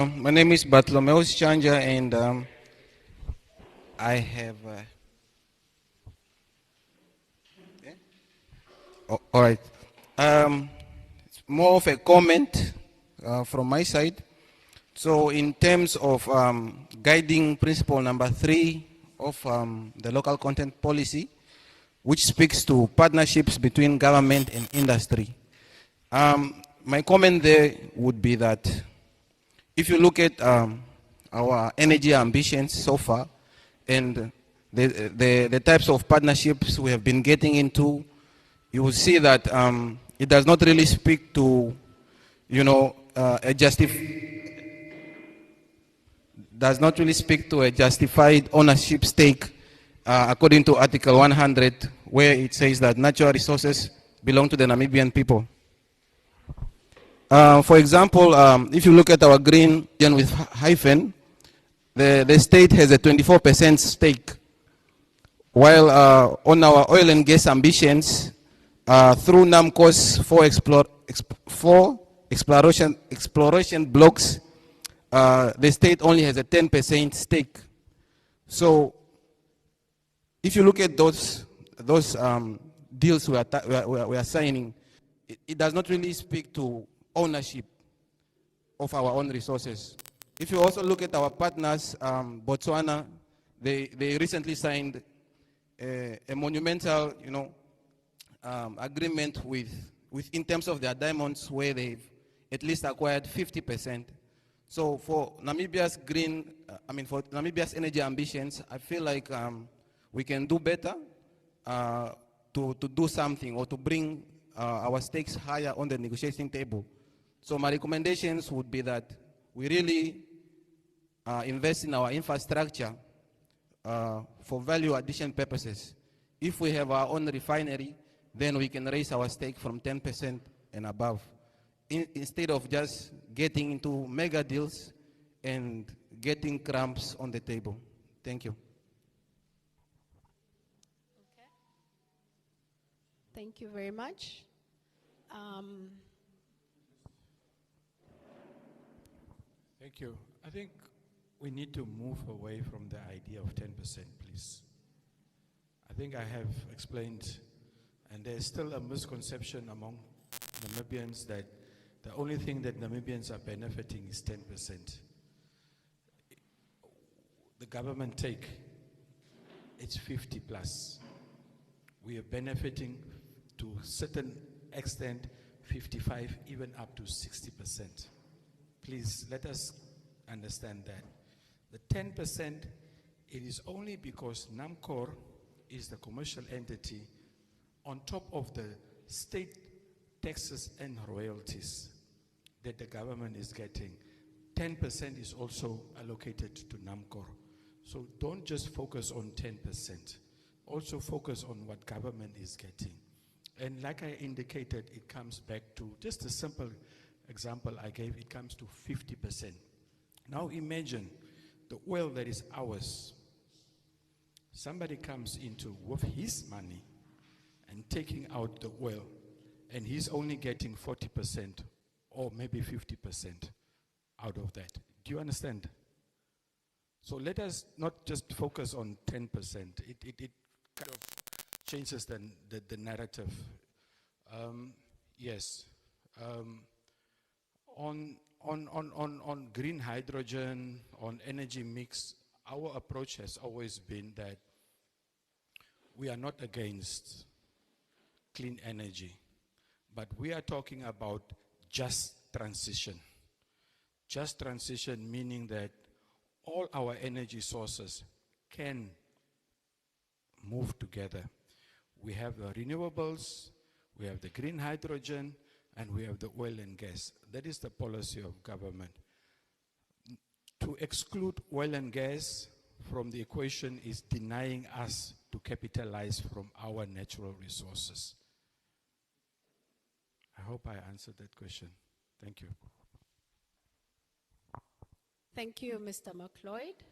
My name is Bartolomeus Chanja, and I have. All right. It's more of a comment from my side. So, in terms of guiding principle number 3 of the local content policy, which speaks to partnerships between government and industry, my comment there would be that if you look at our energy ambitions so far and the types of partnerships we have been getting into, you will see that it does not really speak to, does not really speak to a justified ownership stake according to Article 100, where it says that natural resources belong to the Namibian people. For example, if you look at our green region with hyphen, the state has a 24% stake, while on our oil and gas ambitions, through NAMCO's four exploration blocks, the state only has a 10% stake. So, if you look at those deals we are signing, it does not really speak to ownership of our own resources. If you also look at our partners, Botswana, they recently signed a monumental, agreement with in terms of their diamonds, where they've at least acquired 50%. So for Namibia's for Namibia's energy ambitions, I feel like we can do better to do something or to bring our stakes higher on the negotiating table. So my recommendations would be that we really invest in our infrastructure for value addition purposes. If we have our own refinery, then we can raise our stake from 10% and above, instead of just getting into mega deals and getting crumbs on the table. Thank you. Okay. Thank you very much. Thank you. I think we need to move away from the idea of 10%, please. I think I have explained, and there's still a misconception among Namibians that the only thing that Namibians are benefiting is 10%. The government take, it's 50 plus. We are benefiting to a certain extent, 55, even up to 60%. Please let us understand that. The 10%, it is only because NAMCOR is the commercial entity on top of the state taxes and royalties that the government is getting. 10% is also allocated to NAMCOR. So don't just focus on 10%. Also focus on what government is getting. And like I indicated, it comes back to just a simple example I gave, it comes to 50%. Now imagine the oil that is ours. Somebody comes into with his money and taking out the oil, and he's only getting 40% or maybe 50% out of that. Do you understand? So let us not just focus on 10%. It kind of changes the narrative. Yes. On green hydrogen, on energy mix, our approach has always been that we are not against clean energy, but we are talking about just transition. Just transition meaning that all our energy sources can move together. We have the renewables, we have the green hydrogen, and we have the oil and gas. That is the policy of government. To exclude oil and gas from the equation is denying us to capitalize from our natural resources. I hope I answered that question. Thank you. Thank you, Mr. McLeod.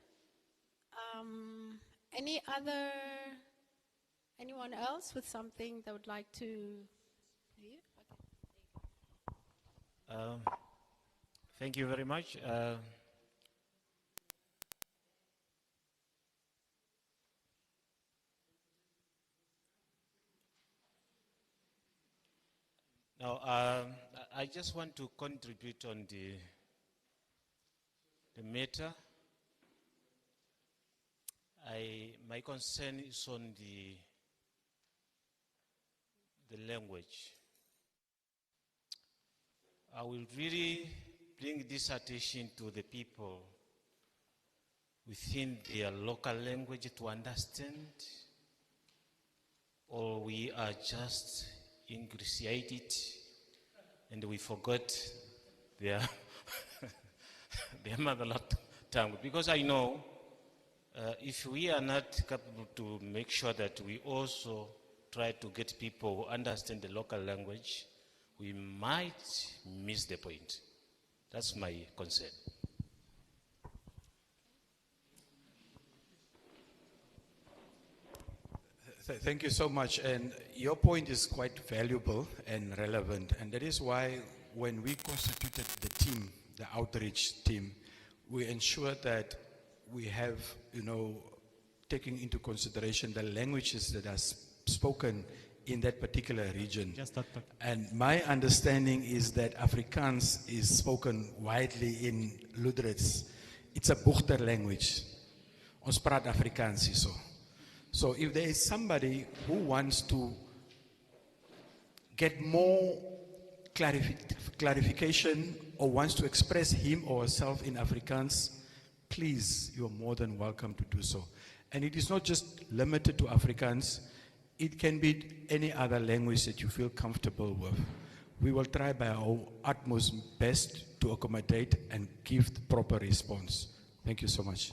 Anyone else with something that would like to? Thank you very much. Now, I just want to contribute on the matter. My concern is on the language. I will really bring this attention to the people within their local language to understand, or we are just Englishized and we forgot their, their mother tongue. Because I know if we are not capable to make sure that we also try to get people who understand the local language, we might miss the point. That's my concern. Thank you so much. And your point is quite valuable and relevant. And that is why when we constituted the team, the outreach team, we ensured that we have, taking into consideration the languages that are spoken in that particular region. And my understanding is that Afrikaans is spoken widely in Ludrits. It's a Bochter language. Ons praat Afrikaans hierso. So if there is somebody who wants to get more clarification or wants to express him or herself in Afrikaans, please, you're more than welcome to do so. And it is not just limited to Afrikaans. It can be any other language that you feel comfortable with. We will try by our utmost best to accommodate and give the proper response. Thank you so much.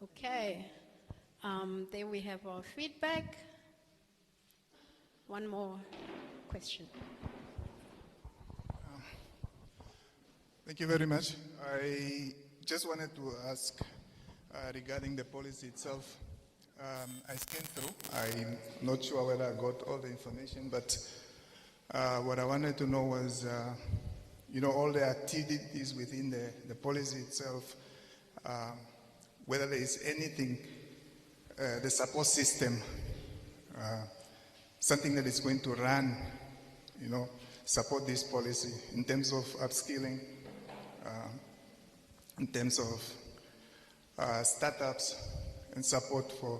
Okay. Then we have our feedback. One more question. Thank you very much. I just wanted to ask regarding the policy itself. I scanned through. I'm not sure whether I got all the information, but what I wanted to know was, all the activities within the policy itself, whether there is anything, the support system, something that is going to run, support this policy in terms of upskilling, in terms of startups and support for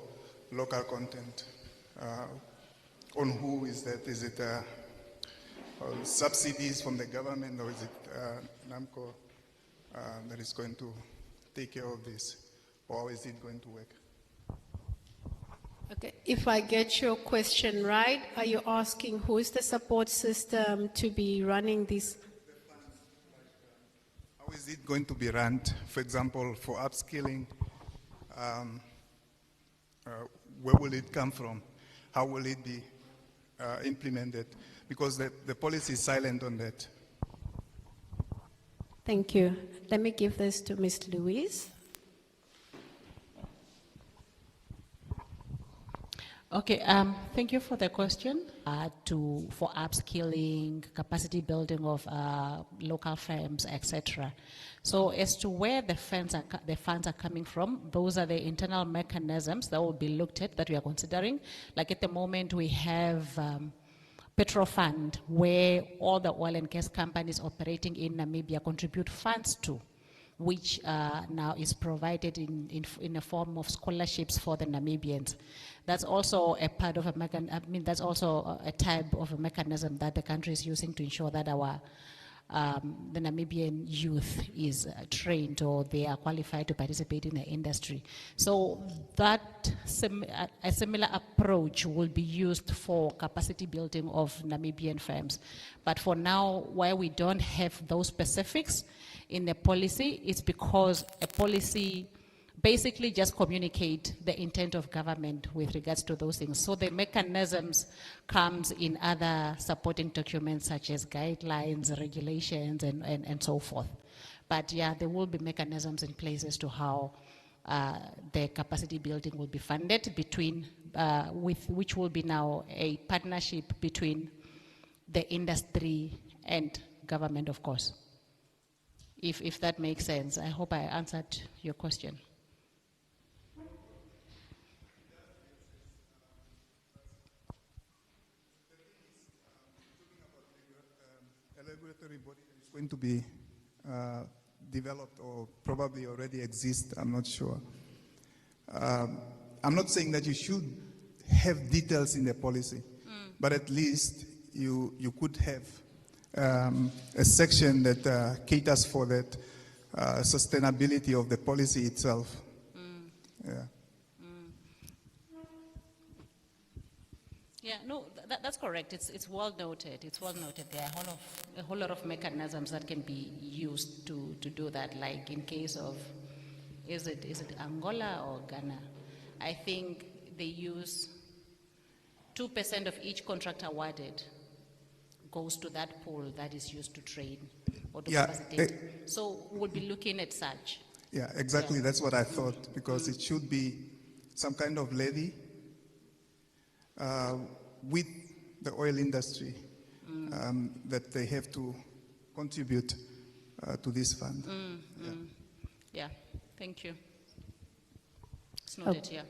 local content. On who is that? Is it subsidies from the government, or is it NAMCO that is going to take care of this? Or how is it going to work? Okay, if I get your question right, are you asking who is the support system to be running this? How is it going to be run? For example, for upskilling, where will it come from? How will it be implemented? Because the policy is silent on that. Thank you. Let me give this to Ms. Louise. Okay, thank you for the question. For upskilling, capacity building of local firms, etc. So as to where the funds are coming from, those are the internal mechanisms that will be looked at, that we are considering. Like at the moment, we have Petro Fund, where all the oil and gas companies operating in Namibia contribute funds to, which now is provided in a form of scholarships for the Namibians. That's also a part of that's also a type of a mechanism that the country is using to ensure that the Namibian youth is trained, or they are qualified to participate in the industry. So that a similar approach will be used for capacity building of Namibian firms. But for now, while we don't have those specifics in the policy, it's because a policy basically just communicate the intent of government with regards to those things. So the mechanisms comes in other supporting documents such as guidelines, regulations, and so forth. But yeah, there will be mechanisms in place as to how the capacity building will be funded between, which will be now a partnership between the industry and government, of course. If that makes sense. I hope I answered your question. everybody is going to be developed or probably already exist. I'm not sure. I'm not saying that you should have details in the policy, but at least you could have a section that caters for that sustainability of the policy itself. Yeah. Yeah, no, that's correct. It's well noted. It's well noted. There are a whole lot of mechanisms that can be used to do that. Like in case of, is it Angola or Ghana? I think they use 2% of each contract awarded goes to that pool that is used to train or to Yeah, capacitate. So we'll be looking at such. Yeah, exactly. Yeah. That's what I thought, because it should be some kind of levy with the oil industry that they have to contribute to this fund. Yeah, thank you. It's noted here.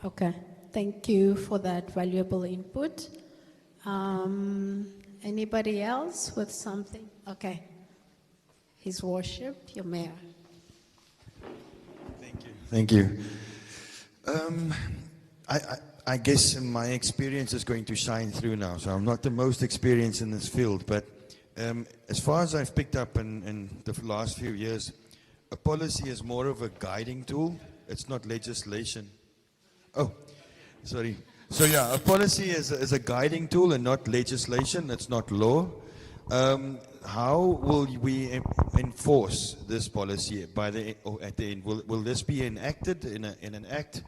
Okay, thank you for that valuable input. Anybody else with something? Okay. His Worship, your Mayor. Thank you. I guess my experience is going to shine through now, so I'm not the most experienced in this field, but as far as I've picked up in the last few years, a policy is more of a guiding tool. It's not legislation. Oh, sorry. So yeah, a policy is a guiding tool and not legislation. It's not law. How will we enforce this policy at the end? Will this be enacted in an act,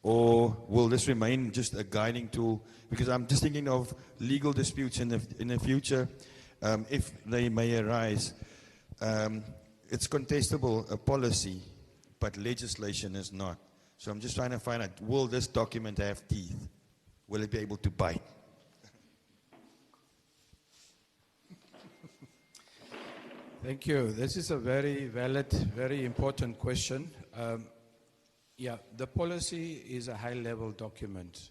or will this remain just a guiding tool? Because I'm just thinking of legal disputes in the future, if they may arise. It's contestable, a policy, but legislation is not. So I'm just trying to find out, will this document have teeth? Will it be able to bite? Thank you. This is a very valid, very important question. Yeah, the policy is a high-level document,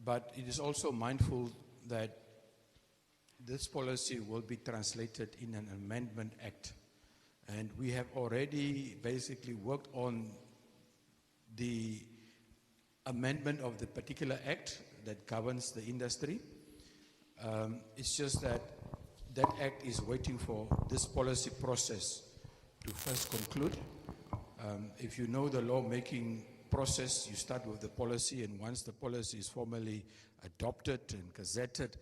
but it is also mindful that this policy will be translated in an amendment act. And we have already basically worked on the amendment of the particular act that governs the industry. It's just that that act is waiting for this policy process to first conclude. If you know the lawmaking process, you start with the policy, and once the policy is formally adopted and gazetted,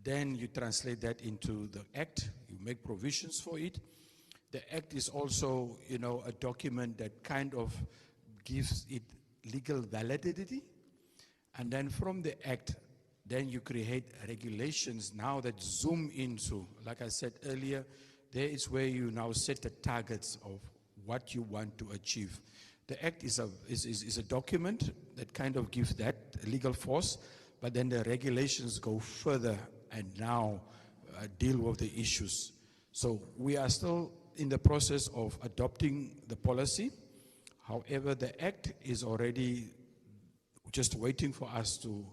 then you translate that into the act, you make provisions for it. The act is also, a document that kind of gives it legal validity. And then from the act, then you create regulations now that zoom into, like I said earlier, there is where you now set the targets of what you want to achieve. The act is a document that kind of gives that legal force, but then the regulations go further and now deal with the issues. So we are still in the process of adopting the policy. However, the act is already just waiting for us to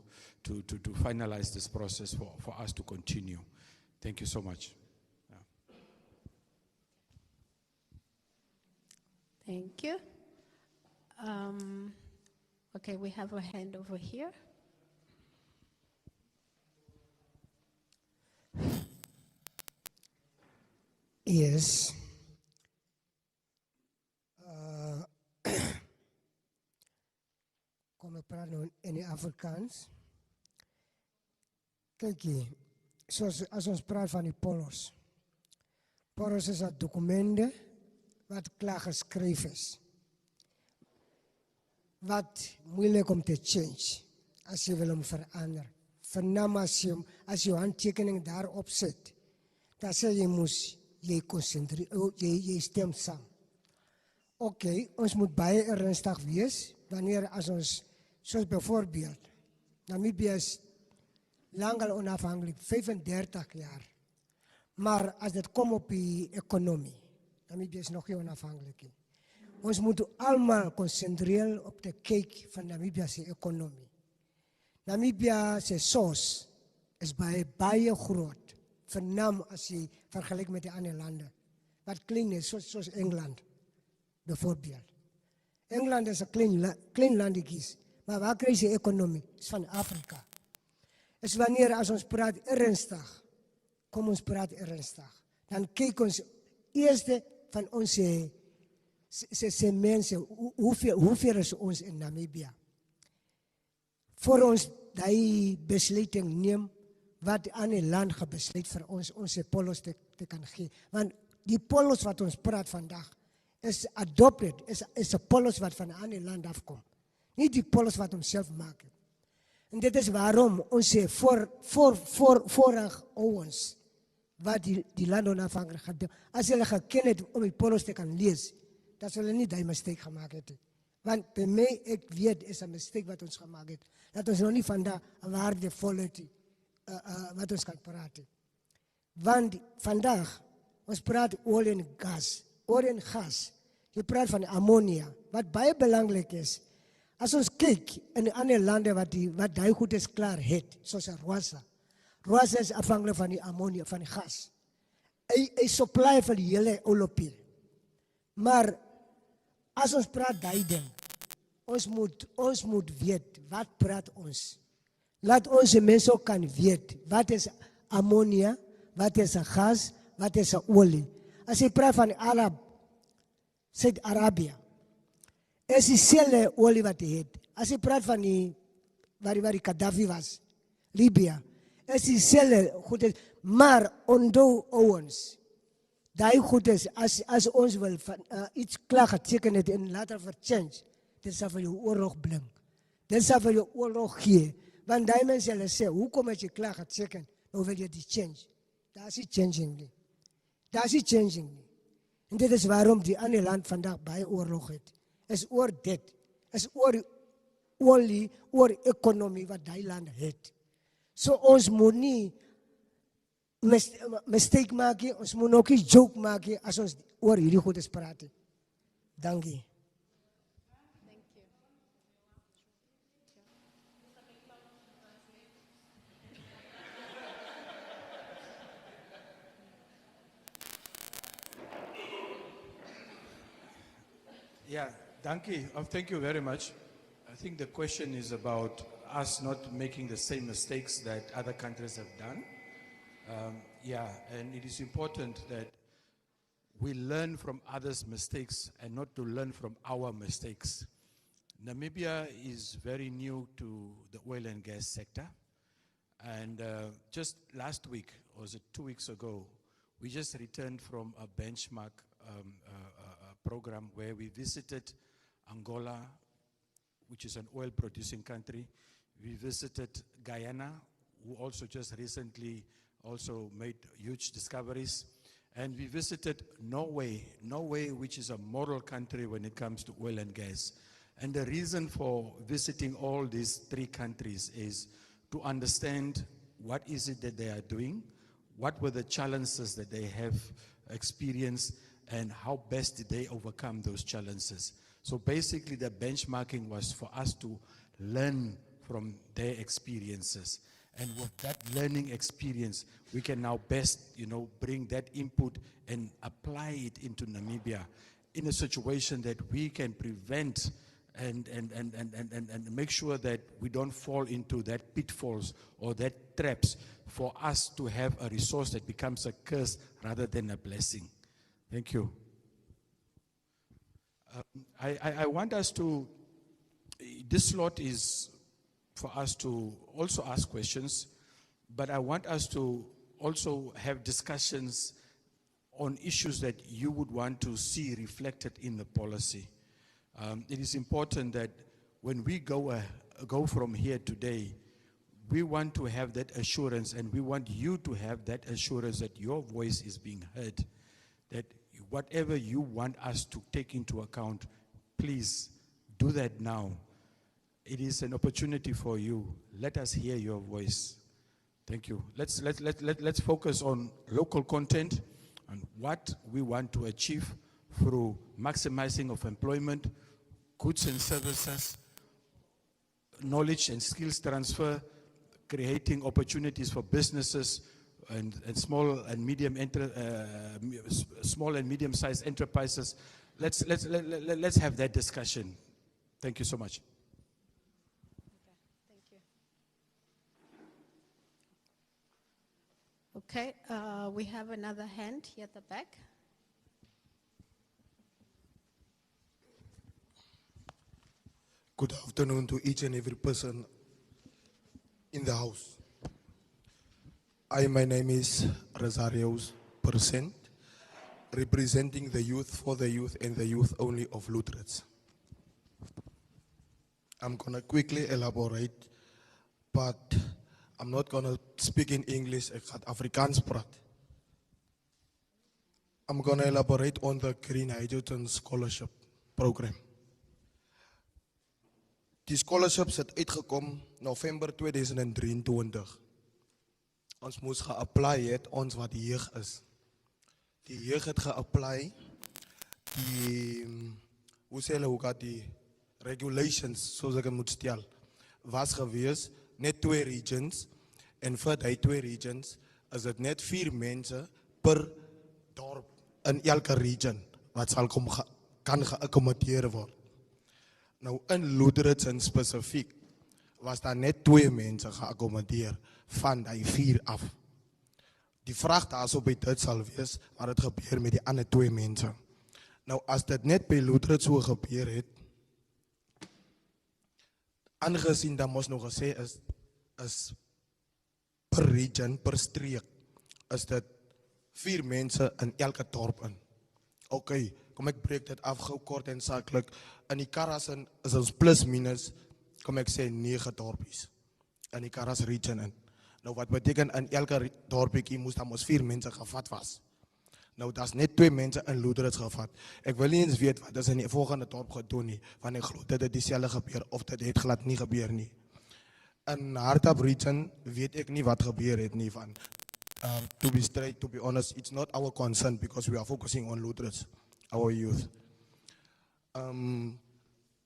finalize this process for us to continue. Thank you so much. Yeah. Thank you. Okay, we have a hand over here. Yes. Kom ek praat nou in die Afrikaans. Kyk hier, as ons praat van die polos. Polos is 'n dokumente wat klaar geskryf is. Wat moeilik om te change as jy wil hom verander. Vernam as jy handtekening daarop sit, dan sê jy konsentreer, jy stem saam. Oké, ons moet baie ernstig wees wanneer as ons, soos bijvoorbeeld, Namibië is lang al onafhankelijk, 35 jaar. Maar als het komt op die economie, Namibië is nog niet onafhankelijk. Ons moeten allemaal concentreren op de kijk van Namibiëse economie. Namibiëse soos is baie groot vernam as jy vergelyk met die ander lande. Wat klein is, soos Engeland, bijvoorbeeld. Engeland is 'n klein landetjies, maar waar kry jy ekonomie? Is van Afrika. Is wanneer as ons praat ernstig, kom ons praat ernstig, dan kyk ons eerste van ons se mense, hoeveel is ons in Namibia? Voor ons die besluiting neem, wat aan die land gebesluit vir ons polos te kan gee. Want die polos wat ons praat vandag, is adopted, is 'n polos wat van 'n ander land afkom. Nie die polos wat ons self maak. En dit is waarom ons sê voorrag ouens wat die land onafhanklik gaan doen. As hulle geken het om die polos te kan lees, dat hulle nie die mistake gemaak het. Want by my, ek weet, is 'n mistake wat ons gemaak het. Dat ons nog nie vandag 'n waardevolle wat ons kan praat. Want vandag, ons praat olie en gas. Olie en gas. Jy praat van ammonia, wat baie belangrik is. As ons kyk in die ander lande wat die goed is klaar het, soos Rwanda. Rwanda is afhanklik van die ammonia, van die gas. Hy supply vir die hele Europie. Maar as ons praat die ding, ons moet weet, wat praat ons? Laat ons mense ook kan weet, wat is ammonia, wat is 'n gas, wat is 'n olie. As jy praat van Arab, Suid-Arabië, is dieselfde olie wat jy het. As jy praat van waar die Gaddafi was, Libië, is dieselfde goed, maar onthou ouens, die goed is, as ons wil iets klaar geteken het en later verchange, dit sal vir jou oorlog bring. Dit sal vir jou oorlog gee. Want die mense hulle sê, hoekom het jy klaar geteken, nou wil jy die change. Daar is die changing nie. Daar is die changing nie. En dit is waarom die ander land vandag baie oorlog het. Is oor dit. Is oor olie, oor ekonomie wat die land het. So ons moet nie mistake maak nie, ons moet ook nie joke maak nie, as ons oor hierdie goed is praat. Dankie. Yeah, thank you very much. I think the question is about us not making the same mistakes that other countries have done. And it is important that we learn from others' mistakes and not to learn from our mistakes. Namibia is very new to the oil and gas sector. And just last week, or was it 2 weeks ago, we just returned from a benchmark program where we visited Angola, which is an oil-producing country. We visited Guyana, who also just recently also made huge discoveries. And we visited Norway, which is a model country when it comes to oil and gas. And the reason for visiting all these 3 countries is to understand what is it that they are doing, what were the challenges that they have experienced, and how best did they overcome those challenges. So basically the benchmarking was for us to learn from their experiences. And with that learning experience, we can now best, bring that input and apply it into Namibia in a situation that we can prevent and make sure that we don't fall into that pitfalls or that traps for us to have a resource that becomes a curse rather than a blessing. Thank you. I want us to, this slot is for us to also ask questions, but I want us to also have discussions on issues that you would want to see reflected in the policy. It is important that when we go from here today, we want to have that assurance, and we want you to have that assurance that your voice is being heard, that whatever you want us to take into account, please do that now. It is an opportunity for you. Let us hear your voice. Thank you. Let's focus on local content and what we want to achieve through maximizing of employment, goods and services, knowledge and skills transfer, creating opportunities for businesses, and small and medium small and medium-sized enterprises. Let's have that discussion. Thank you so much. Thank you. Okay, we have another hand here at the back. Good afternoon to each and every person in the house. My name is Rosario Percent, representing the youth for the youth and the youth only of Lutherans. I'm going to quickly elaborate, but I'm not going to speak in English, ek gaan Afrikaans praat. I'm going to elaborate on the Green Hydrogen Scholarship Program. Die scholarships het uitgekom November 2023. Ons moes ge-apply het, ons wat die jeug is. Die jeug het ge-apply, hoe sê hulle, hoe gaat die regulations, soos ek het moet stel, was gewees, net 2 regions, en vir die 2 regions, is het net 4 mense per dorp, in elke region, wat sal kan geaccommodeer word. Nou in Lutherans in spesifiek was daar net 2 mense geaccommodeer van die 4 af. Die vraag daarso by dit sal wees wat het gebeur met die ander 2 mense. Nou as dit net by Lutherans so gebeur het, aangesien dat ons nog gesê is per region, per streek, is dit 4 mense in elke dorp in. Oké, kom ek breek dit af gou kort en saklik. In die Karas is ons plus minus, kom ek sê 9 dorpies in die Karas region in. Nou wat beteken in elke dorpiekie moes dan ons 4 mense gevat was. Nou dat is net 2 mense in Lutherans gevat. Ek wil nie eens weet wat is in die volgende dorp gedoen nie, want ek glo dit het dieselfde gebeur of dit het glad nie gebeur nie. In Hardap region weet ek nie wat gebeur het nie van. To be straight, to be honest, it's not our concern because we are focusing on Lutherans, our youth.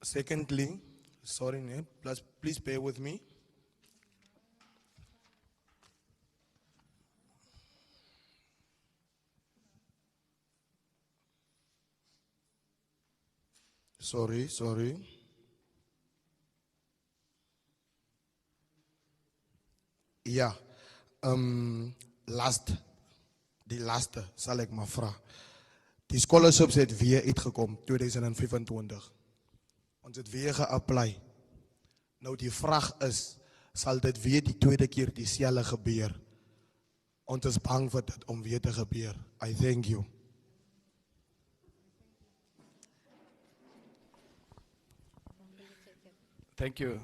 Secondly, sorry, please bear with me. Sorry. Ja, die laaste sal ek maar vra. Die scholarships het weer uitgekom 2025. Ons het weer ge-apply. Nou die vraag is, sal dit weer die tweede keer dieselfde gebeur? Ons is bang vir dit om weer te gebeur. I thank you. Thank you.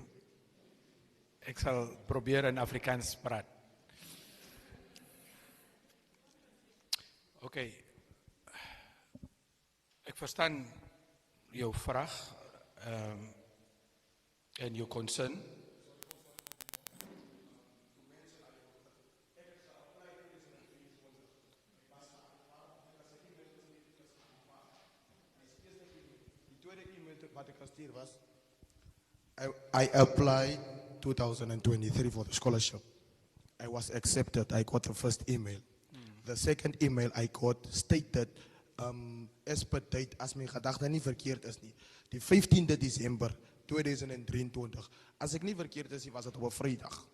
Ek sal probeer in Afrikaans praat. Oké. Ek verstaan jou vraag en jou concern. Die tweede e-mail wat ek gestuur was, I applied 2023 for the scholarship. I was accepted. I got the first email. The second email I got stated as per date as my gedagte nie verkeerd is nie. Die 15de December 2023. As ek nie verkeerd is, was dit op 'n Vrydag.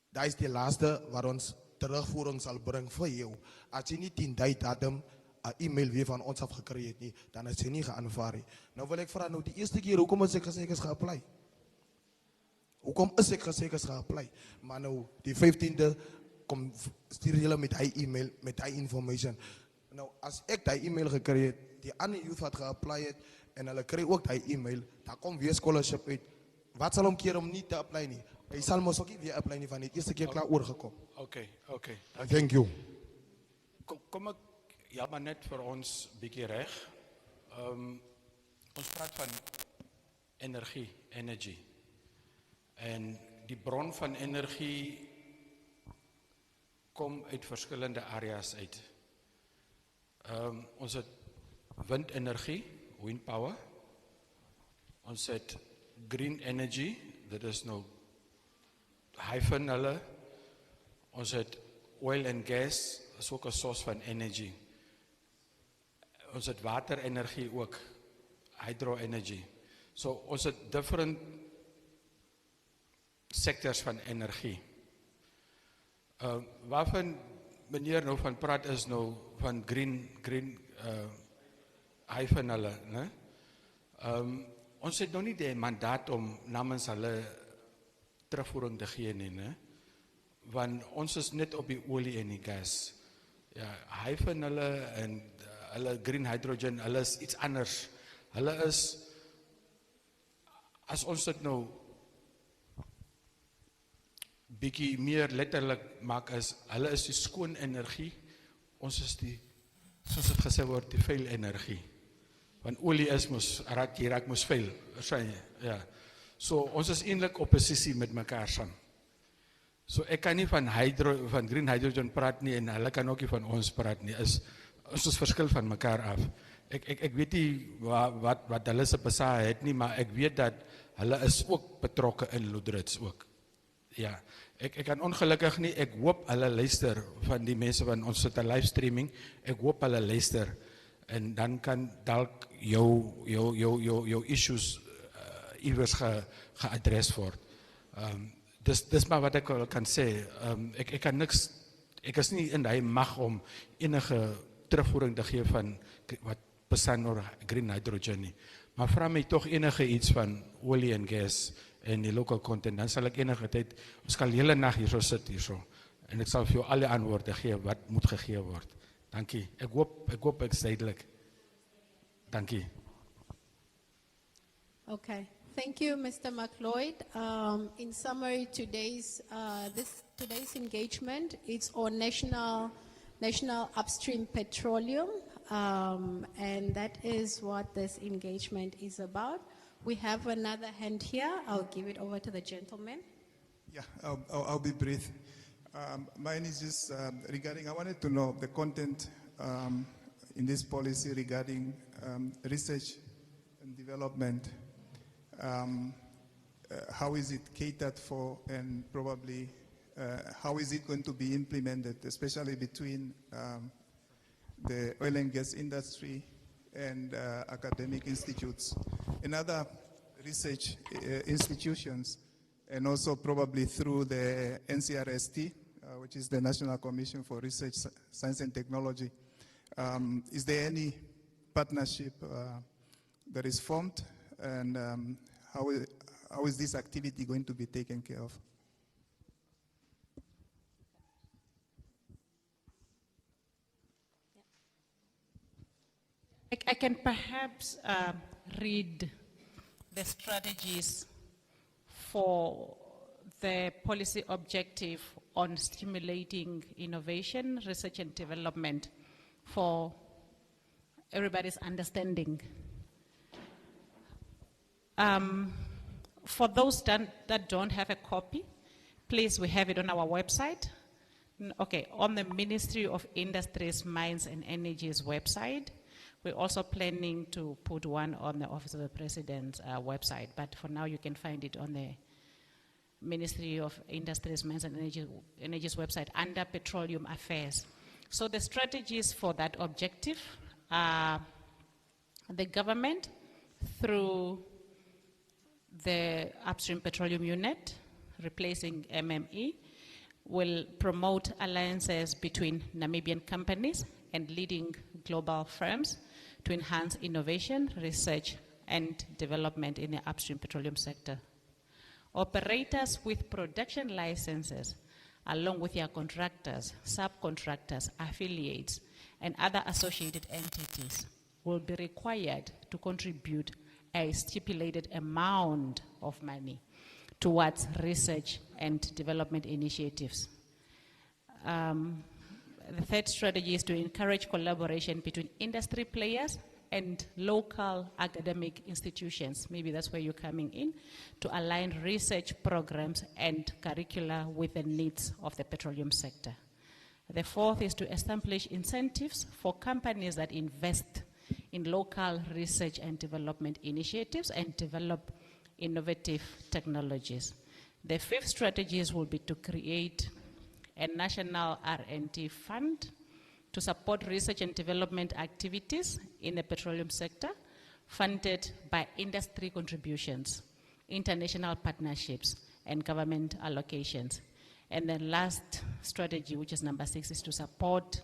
Dit is die laaste wat ons terugvoering sal bring vir jou. As jy nie 10 datum 'n e-mail weer van ons af gekry het nie, dan is jy nie geaanvaar nie. Nou wil ek vra nou die eerste keer hoekom is ek gesê ek is geapply? Hoekom is ek gesê ek is geapply? Maar nou die 15de kom stuur julle met hy e-mail met hy information. Nou as ek daai e-mail gekry het, die ander youth wat geapply het en hulle kry ook daai e-mail, dan kom weer scholarship uit. Wat sal hom keer om nie te apply nie? Hy sal mos ook nie weer apply nie van die eerste keer klaar oorgekom. Okay. Thank you. Kom ek ja maar net vir ons bietjie reg. Ons praat van energy. En die bron van energie kom uit verskillende areas uit. Ons het windenergie, wind power. Ons het green energy, dit is nou hyphen hulle. Ons het oil and gas is ook 'n source van energy. Ons het waterenergie ook, hydro-energy. So ons het different sectors van energie. Waarvan meneer nou van praat is nou van green hyphen hulle, né? Ons het nog nie die mandaat om namens hulle terugvoering te gee nie, né? Want ons is net op die olie en die gas. Ja, hyphen hulle en hulle green hydrogen, hulle is iets anders. Hulle is, as ons dit nou bietjie meer letterlik maak is, hulle is die skoon energie, ons is die, soos het gesê word, die vuil energie. Want olie is mos, raak mos vuil, ja. So ons is eintlik oppositie met mekaar saam. So ek kan nie van green hydrogen praat nie, en hulle kan ook nie van ons praat nie, ons is verskil van mekaar af. Ek weet nie wat hulle se besaar het nie, maar ek weet dat hulle is ook betrokke in Loodrich ook. Ja, ek kan ongelukkig nie, ek hoop hulle luister van die mense, van ons sit 'n livestreaming, ek hoop hulle luister, en dan kan dalk jou issues iewers geadres word. Dis maar wat ek kan sê. Ek kan niks, ek is nie in die mag om enige terugvoering te gee van wat bestaan oor green hydrogen nie. Maar vra my toch enige iets van olie en gas en die local content, dan sal ek enige tyd, ons kan die hele nag hierso sit hierso, en ek sal vir jou alle antwoorde gee wat moet gegee word. Dankie. Ek hoop ek is duidelik. Dankie. Okay. Thank you, Mr. McLeod. In summary, today's engagement is on national Upstream Petroleum, and that is what this engagement is about. We have another hand here. I'll give it over to the gentleman. Yeah, I'll be brief. Mine is just regarding, I wanted to know the content in this policy regarding research and development. How is it catered for, and probably how is it going to be implemented, especially between the oil and gas industry and academic institutes and other research institutions, and also probably through the NCRST, which is the National Commission for Research, Science and Technology. Is there any partnership that is formed, and how is this activity going to be taken care of? I can perhaps read the strategies for the policy objective on stimulating innovation, research and development for everybody's understanding. For those that don't have a copy, please, we have it on our website. Okay, on the Ministry of Industries, Mines and Energy's website. We're also planning to put one on the Office of the President's website, but for now you can find it on the Ministry of Industries, Mines and Energy's website under Petroleum Affairs. So the strategies for that objective are the government through the Upstream Petroleum Unit, replacing MME, will promote alliances between Namibian companies and leading global firms to enhance innovation, research, and development in the upstream petroleum sector. Operators with production licenses, along with their contractors, subcontractors, affiliates, and other associated entities, will be required to contribute a stipulated amount of money towards research and development initiatives. The third strategy is to encourage collaboration between industry players and local academic institutions. Maybe that's where you're coming in, to align research programs and curricula with the needs of the petroleum sector. The fourth is to establish incentives for companies that invest in local research and development initiatives and develop innovative technologies. The fifth strategies will be to create a national R&D fund to support research and development activities in the petroleum sector, funded by industry contributions, international partnerships, and government allocations. And the last strategy, which is number 6, is to support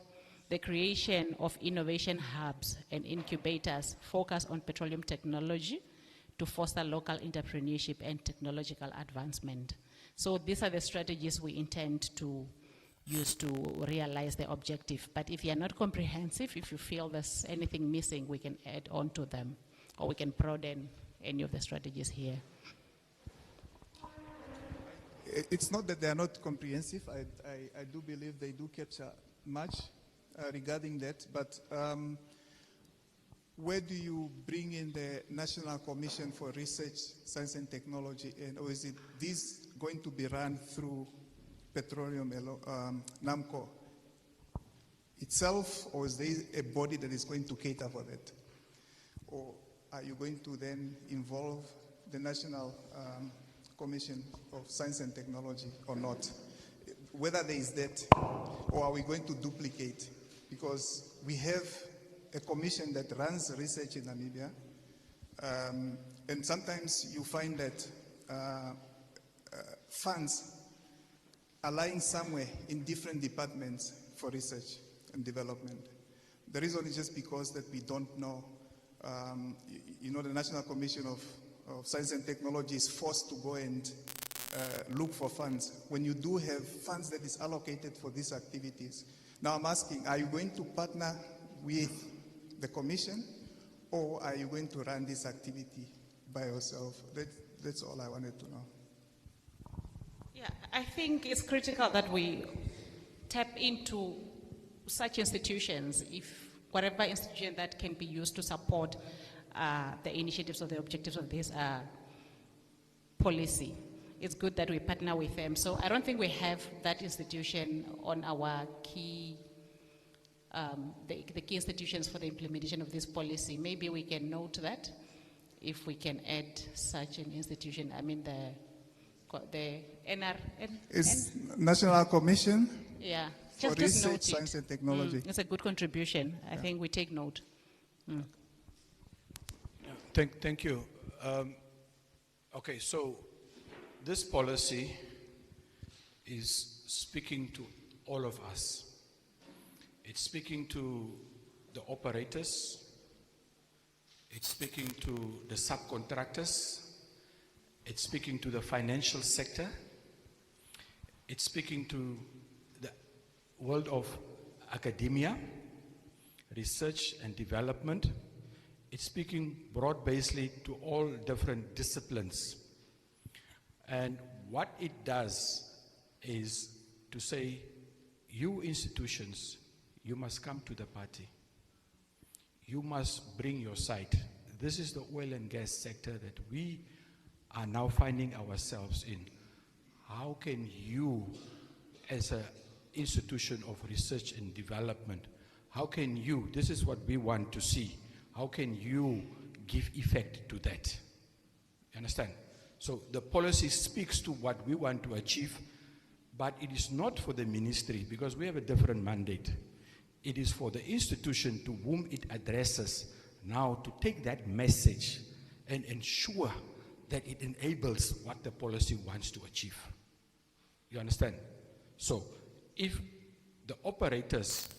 the creation of innovation hubs and incubators focused on petroleum technology to foster local entrepreneurship and technological advancement. So these are the strategies we intend to use to realize the objective. But if they are not comprehensive, if you feel there's anything missing, we can add on to them, or we can broaden any of the strategies here. It's not that they are not comprehensive. I do believe they do capture much regarding that. But where do you bring in the National Commission for Research, Science and Technology? And or is it this going to be run through Petroleum, NAMCO itself, or is there a body that is going to cater for that? Or are you going to then involve the National Commission of Science and Technology or not? Whether there is that, or are we going to duplicate? Because we have a commission that runs research in Namibia, and sometimes you find that funds are lying somewhere in different departments for research and development. The reason is just because that we don't know. You know, the National Commission of Science and Technology is forced to go and look for funds. When you do have funds that is allocated for these activities, now I'm asking, are you going to partner with the commission, or are you going to run this activity by yourself? That's all I wanted to know. Yeah, I think it's critical that we tap into such institutions, if whatever institution that can be used to support the initiatives or the objectives of this policy. It's good that we partner with them. So I don't think we have that institution on our key, the key institutions for the implementation of this policy. Maybe we can note that if we can add such an institution. I mean, the It's National Commission yeah, for just Research, note Science it. and Technology. It's a good contribution. I think we take note. Thank you. Okay, so this policy is speaking to all of us. It's speaking to the operators. It's speaking to the subcontractors. It's speaking to the financial sector. It's speaking to the world of academia, research and development. It's speaking broad-basely to all different disciplines. And what it does is to say, you institutions, you must come to the party. You must bring your side. This is the oil and gas sector that we are now finding ourselves in. How can you, as an institution of research and development, how can you, this is what we want to see, how can you give effect to that? You understand? So the policy speaks to what we want to achieve, but it is not for the ministry, because we have a different mandate. It is for the institution to whom it addresses now to take that message and ensure that it enables what the policy wants to achieve. You understand? So if the operators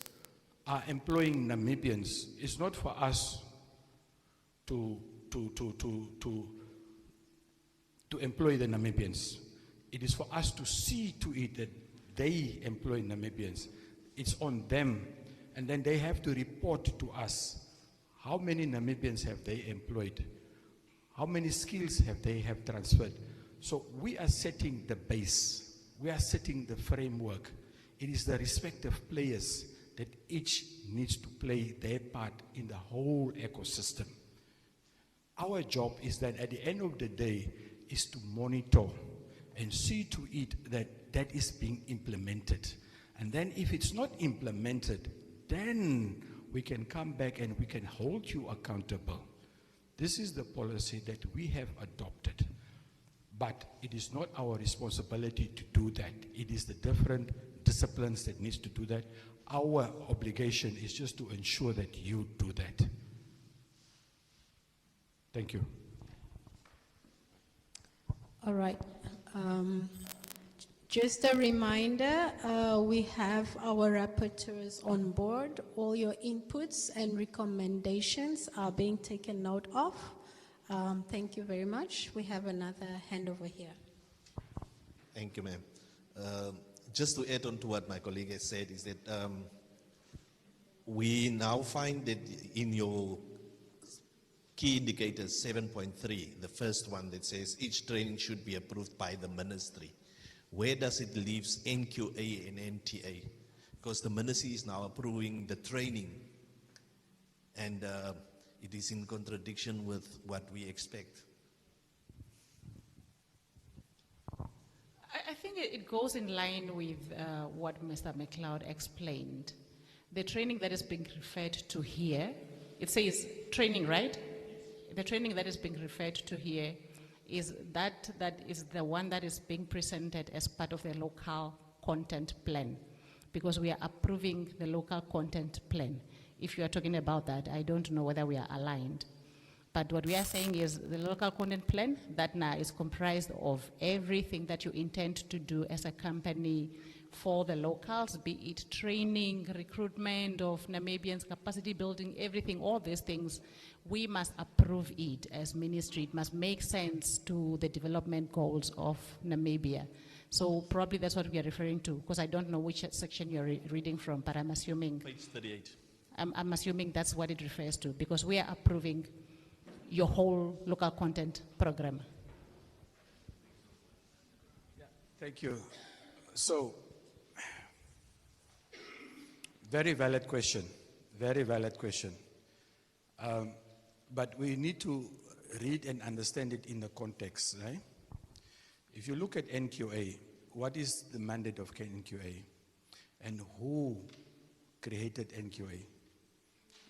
are employing Namibians, it's not for us to employ the Namibians. It is for us to see to it that they employ Namibians. It's on them. And then they have to report to us how many Namibians have they employed, how many skills have they transferred. So we are setting the base. We are setting the framework. It is the respective players that each needs to play their part in the whole ecosystem. Our job is that at the end of the day is to monitor and see to it that that is being implemented. And then if it's not implemented, then we can come back and we can hold you accountable. This is the policy that we have adopted. But it is not our responsibility to do that. It is the different disciplines that needs to do that. Our obligation is just to ensure that you do that. Thank you. All right. Just a reminder, we have our rapporteurs on board. All your inputs and recommendations are being taken note of. Thank you very much. We have another hand over here. Thank you, ma'am. Just to add on to what my colleague has said is that we now find that in your key indicators 7.3, the first one that says each training should be approved by the ministry. Where does it leave NQA and NTA? Because the ministry is now approving the training, and it is in contradiction with what we expect. I think it goes in line with what Mr. McLeod explained. The training that is being referred to here, it says training, right? The training that is being referred to here is that is the one that is being presented as part of the local content plan, because we are approving the local content plan. If you are talking about that, I don't know whether we are aligned. But what we are saying is the local content plan that now is comprised of everything that you intend to do as a company for the locals, be it training, recruitment of Namibians, capacity building, everything, all these things, we must approve it as ministry. It must make sense to the development goals of Namibia. So probably that's what we are referring to, because I don't know which section you're reading from, but I'm assuming... Page 38. I'm assuming that's what it refers to, because we are approving your whole local content program. Thank you. So, very valid question, very valid question. But we need to read and understand it in the context, right? If you look at NQA, what is the mandate of NQA? And who created NQA?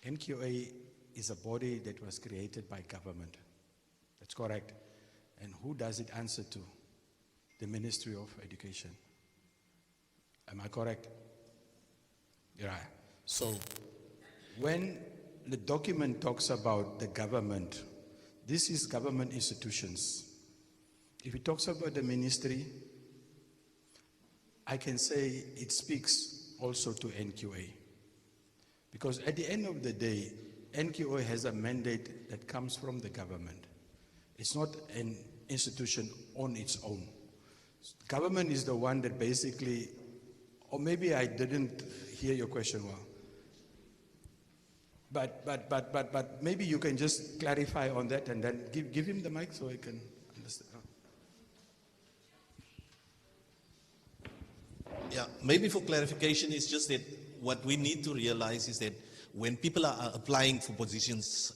NQA is a body that was created by government. That's correct. And who does it answer to? The Ministry of Education. Am I correct? Yeah. So when the document talks about the government, this is government institutions. If it talks about the ministry, I can say it speaks also to NQA. Because at the end of the day, NQA has a mandate that comes from the government. It's not an institution on its own. Government is the one that basically, or maybe I didn't hear your question well. But maybe you can just clarify on that and then give him the mic so I can understand. Yeah, maybe for clarification, it's just that what we need to realize is that when people are applying for positions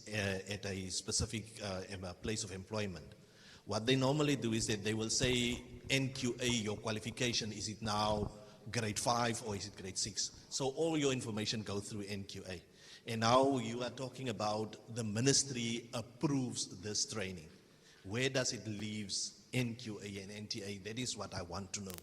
at a specific place of employment, what they normally do is that they will say, NQA, your qualification, is it now grade 5 or is it grade 6? So all your information goes through NQA. And now you are talking about the ministry approves this training. Where does it leave NQA and NTA? That is what I want to know.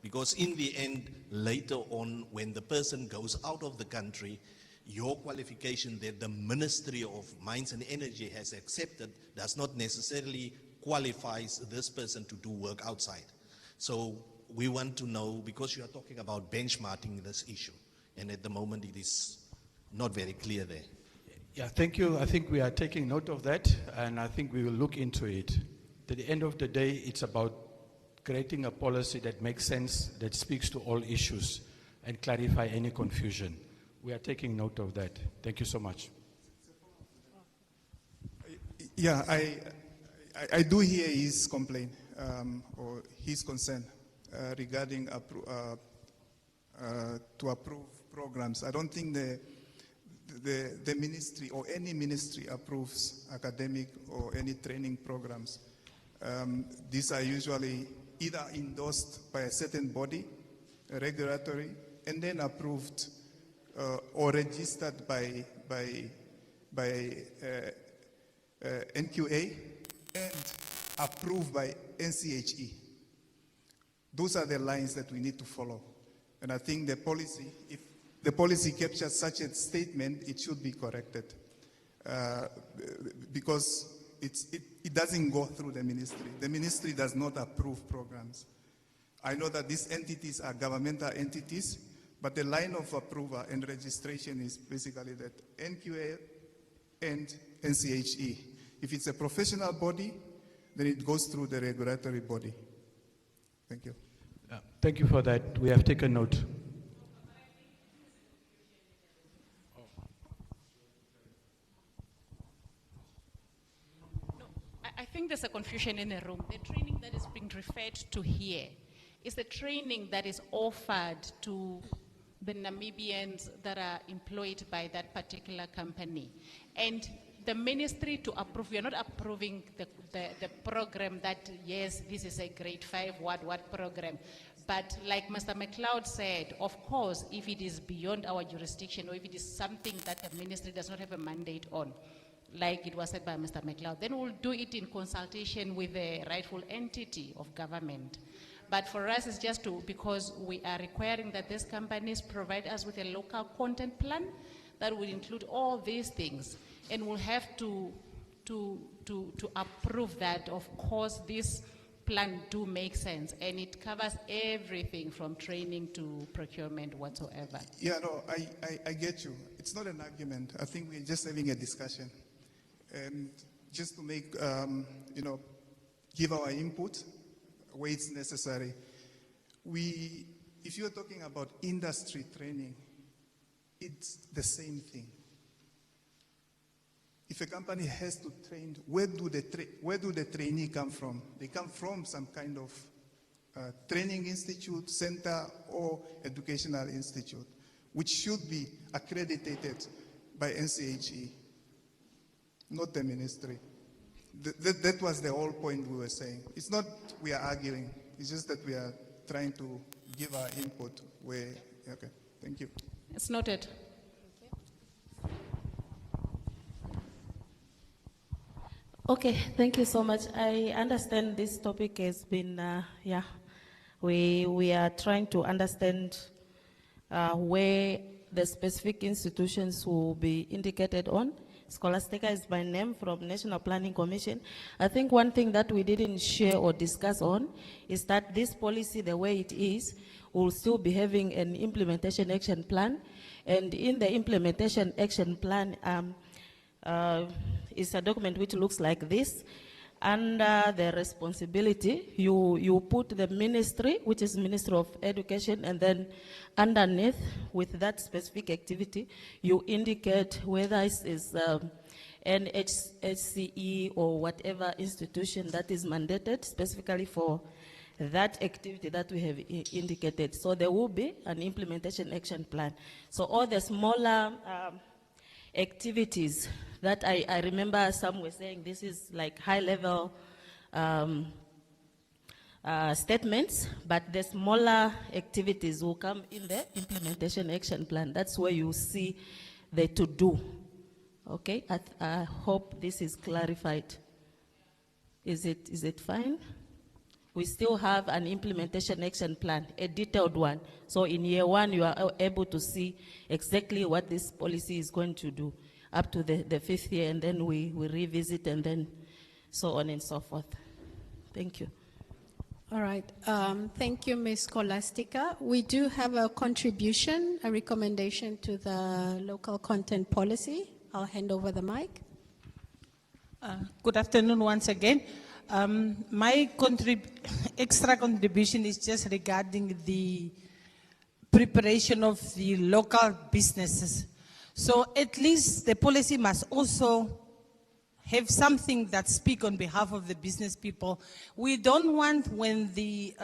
Because in the end, later on, when the person goes out of the country, your qualification that the Ministry of Mines and Energy has accepted does not necessarily qualifies this person to do work outside. So we want to know, because you are talking about benchmarking this issue, and at the moment it is not very clear there. Yeah, thank you. I think we are taking note of that, and I think we will look into it. At the end of the day, it's about creating a policy that makes sense, that speaks to all issues, and clarify any confusion. We are taking note of that. Thank you so much. Yeah, I do hear his complaint or his concern regarding to approve programs. I don't think the ministry or any ministry approves academic or any training programs. These are usually either endorsed by a certain body, a regulatory, and then approved or registered by NQA and approved by NCHE. Those are the lines that we need to follow. And I think the policy, if the policy captures such a statement, it should be corrected. Because it doesn't go through the ministry. The ministry does not approve programs. I know that these entities are governmental entities, but the line of approval and registration is basically that NQA and NCHE. If it's a professional body, then it goes through the regulatory body. Thank you. Thank you for that. We have taken note. I think there's a confusion in the room. The training that is being referred to here is the training that is offered to the Namibians that are employed by that particular company. And the ministry to approve, we are not approving the program that, yes, this is a grade 5 what program. But like Mr. McLeod said, of course, if it is beyond our jurisdiction or if it is something that the ministry does not have a mandate on, like it was said by Mr. McLeod, then we'll do it in consultation with the rightful entity of government. But for us, it's just because we are requiring that these companies provide us with a local content plan that will include all these things. And we'll have to approve that. Of course, this plan do make sense, and it covers everything from training to procurement whatsoever. Yeah, no, I get you. It's not an argument. I think we're just having a discussion. And just to make, give our input where it's necessary. If you're talking about industry training, it's the same thing. If a company has to train, where do the trainee come from? They come from some kind of training institute, center, or educational institute, which should be accredited by NCHE, not the ministry. That was the whole point we were saying. It's not we are arguing. It's just that we are trying to give our input where, okay, thank you. It's noted. Okay, thank you so much. I understand this topic has been, we are trying to understand where the specific institutions will be indicated on. Scholastica is my name from National Planning Commission. I think one thing that we didn't share or discuss on is that this policy, the way it is, will still be having an implementation action plan. And in the implementation action plan, it's a document which looks like this. Under the responsibility, you put the ministry, which is Ministry of Education, and then underneath with that specific activity, you indicate whether it is an HCE or whatever institution that is mandated specifically for that activity that we have indicated. So there will be an implementation action plan. So all the smaller activities that I remember some were saying this is like high-level statements, but the smaller activities will come in the implementation action plan. That's where you see the to-do. Okay, I hope this is clarified. Is it fine? We still have an implementation action plan, a detailed one. So in year one, you are able to see exactly what this policy is going to do up to the fifth year, and then we revisit, and then so on and so forth. Thank you. All right. Thank you, Ms. Scholastica. We do have a contribution, a recommendation to the local content policy. I'll hand over the mic. Good afternoon once again. My extra contribution is just regarding the preparation of the local businesses. So at least the policy must also have something that speak on behalf of the business people. We don't want when the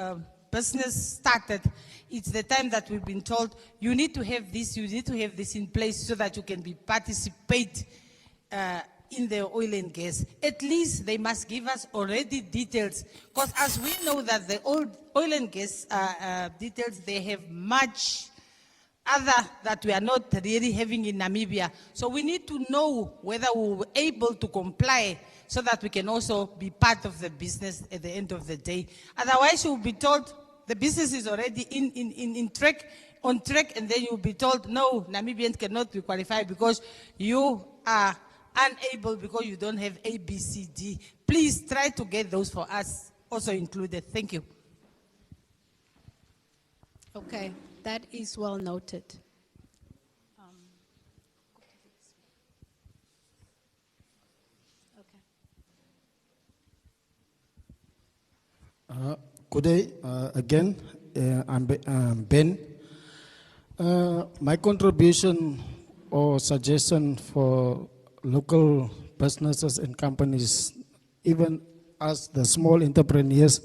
business started, it's the time that we've been told, you need to have this in place so that you can participate in the oil and gas. At least they must give us already details, because as we know that the oil and gas details, they have much other that we are not really having in Namibia. So we need to know whether we were able to comply so that we can also be part of the business at the end of the day. Otherwise, you'll be told, the business is already on track, and then you'll be told, no, Namibians cannot be qualified because you are unable because you don't have A, B, C, D. Please try to get those for us also included. Thank you. Okay, that is well noted. Okay. Good day again. I'm Ben. My contribution or suggestion for local businesses and companies, even as the small entrepreneurs,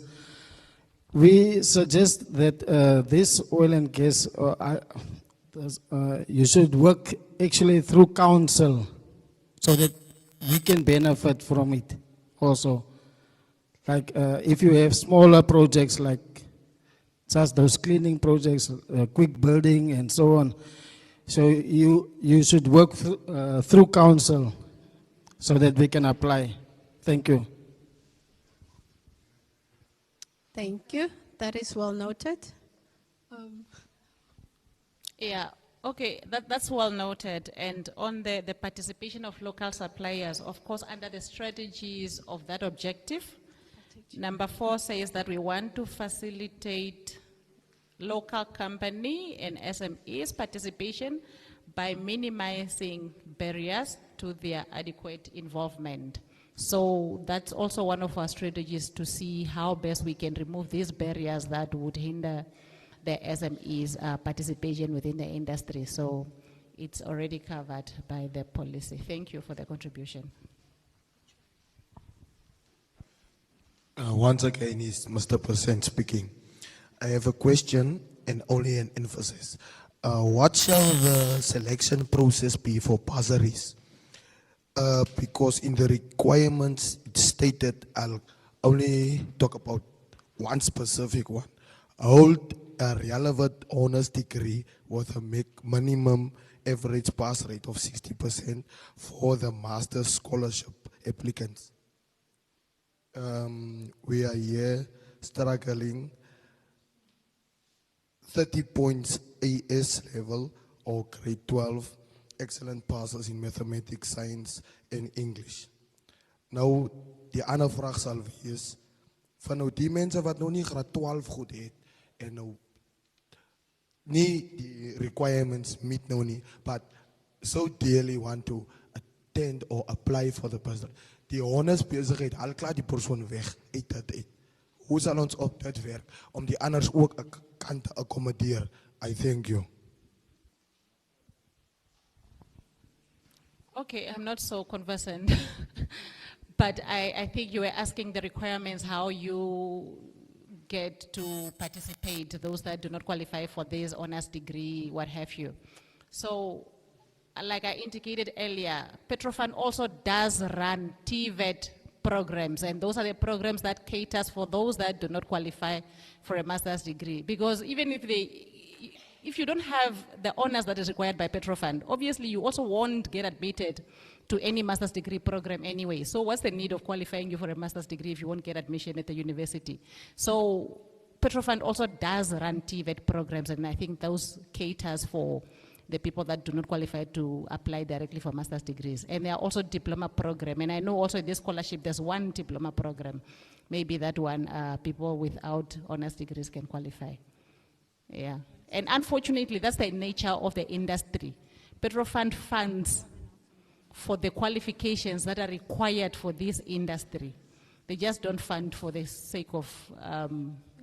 we suggest that this oil and gas, you should work actually through council so that we can benefit from it also. Like if you have smaller projects like such those cleaning projects, quick building and so on, so you should work through council so that we can apply. Thank you. Thank you. That is well noted. Yeah, okay, that's well noted. And on the participation of local suppliers, of course, under the strategies of that objective, number 4 says that we want to facilitate local company and SMEs participation by minimizing barriers to their adequate involvement. So that's also one of our strategies to see how best we can remove these barriers that would hinder the SMEs participation within the industry. So it's already covered by the policy. Thank you for the contribution. Once again, is Mr. Percent speaking. I have a question and only an emphasis. What shall the selection process be for bursaries? Because in the requirements it's stated, I'll only talk about one specific one. Hold a relevant honors degree with a minimum average pass rate of 60% for the master's scholarship applicants. We are here struggling 30 points AS level or grade 12, excellent passes in mathematics, science and English. Nou, die ander vraag sal wees, van nou die mense wat nou nie graad 12 goed het, en nou nie die requirements meet nou nie, but so dearly want to attend or apply for the person. Die honors bezigheid, haal klaar die persoon weg, uit dat uit. Hoe sal ons op dit werk, om die anders ook kan te accommodeer? I thank you. Okay, I'm not so conversant, but I think you were asking the requirements, how you get to participate, those that do not qualify for this honors degree, what have you. So, like I indicated earlier, Petrofund also does run TVET programs, and those are the programs that caters for those that do not qualify for a master's degree. Because even if you don't have the honors that is required by Petrofund, obviously you also won't get admitted to any master's degree program anyway. So what's the need of qualifying you for a master's degree if you won't get admission at the university? So Petrofund also does run TVET programs, and I think those caters for the people that do not qualify to apply directly for master's degrees. And there are also diploma program. And I know also in this scholarship, there's one diploma program. Maybe that one, people without honors degrees can qualify. Yeah. And unfortunately, that's the nature of the industry. Petrofund funds for the qualifications that are required for this industry. They just don't fund for the sake of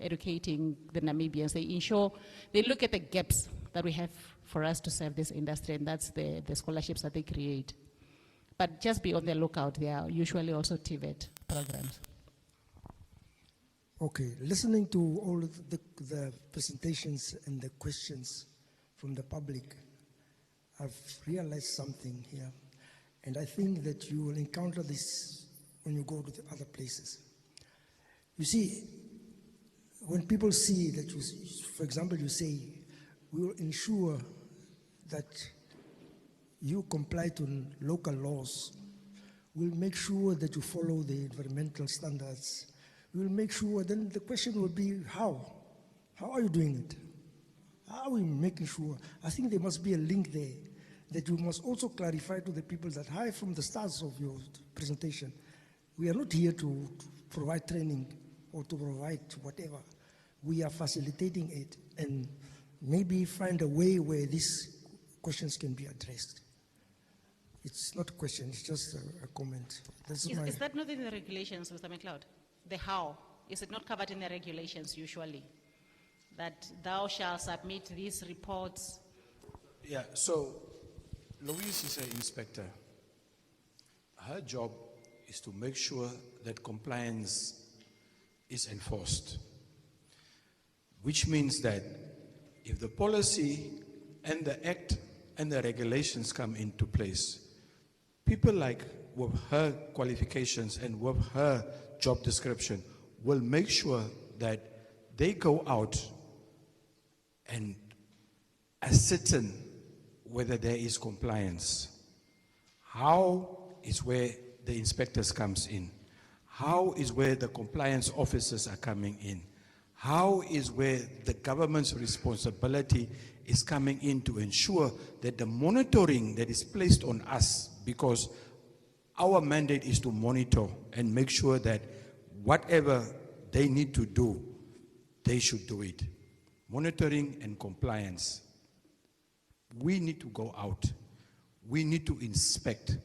educating the Namibians. They look at the gaps that we have for us to serve this industry, and that's the scholarships that they create. But just be on the lookout. There are usually also TVET programs. Okay, listening to all of the presentations and the questions from the public, I've realized something here. And I think that you will encounter this when you go to the other places. You see, when people see that you, for example, you say, we will ensure that you comply to local laws. We'll make sure that you follow the environmental standards. We'll make sure, then the question will be how? How are you doing it? How are we making sure? I think there must be a link there that you must also clarify to the people that high from the start of your presentation, we are not here to provide training or to provide whatever. We are facilitating it and maybe find a way where these questions can be addressed. It's not a question, it's just a comment. Is that not in the regulations, Mr. McLeod? The how? Is it not covered in the regulations usually? That thou shalt submit these reports? Yeah, so Louise is an inspector. Her job is to make sure that compliance is enforced, which means that if the policy and the act and the regulations come into place, people like with her qualifications and with her job description will make sure that they go out and ascertain whether there is compliance. How is where the inspectors comes in. How is where the compliance officers are coming in. How is where the government's responsibility is coming in to ensure that the monitoring that is placed on us, because our mandate is to monitor and make sure that whatever they need to do, they should do it. Monitoring and compliance. We need to go out. We need to inspect.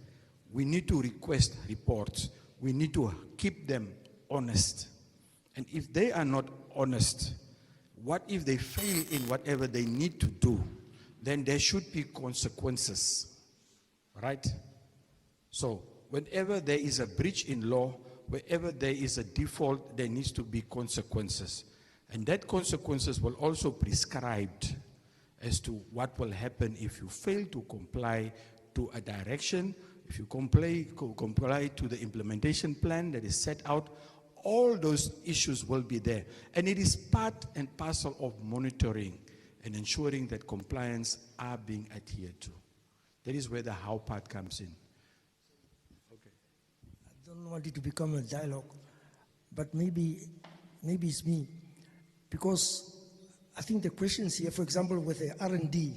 We need to request reports. We need to keep them honest. And if they are not honest, what if they fail in whatever they need to do? Then there should be consequences, right? So whenever there is a breach in law, wherever there is a default, there needs to be consequences. And that consequences will also be prescribed as to what will happen if you fail to comply to a direction, if you comply to the implementation plan that is set out. All those issues will be there. And it is part and parcel of monitoring and ensuring that compliance are being adhered to. That is where the how part comes in. Okay. I don't want it to become a dialogue, but maybe it's me. Because I think the questions here, for example, with the R&D,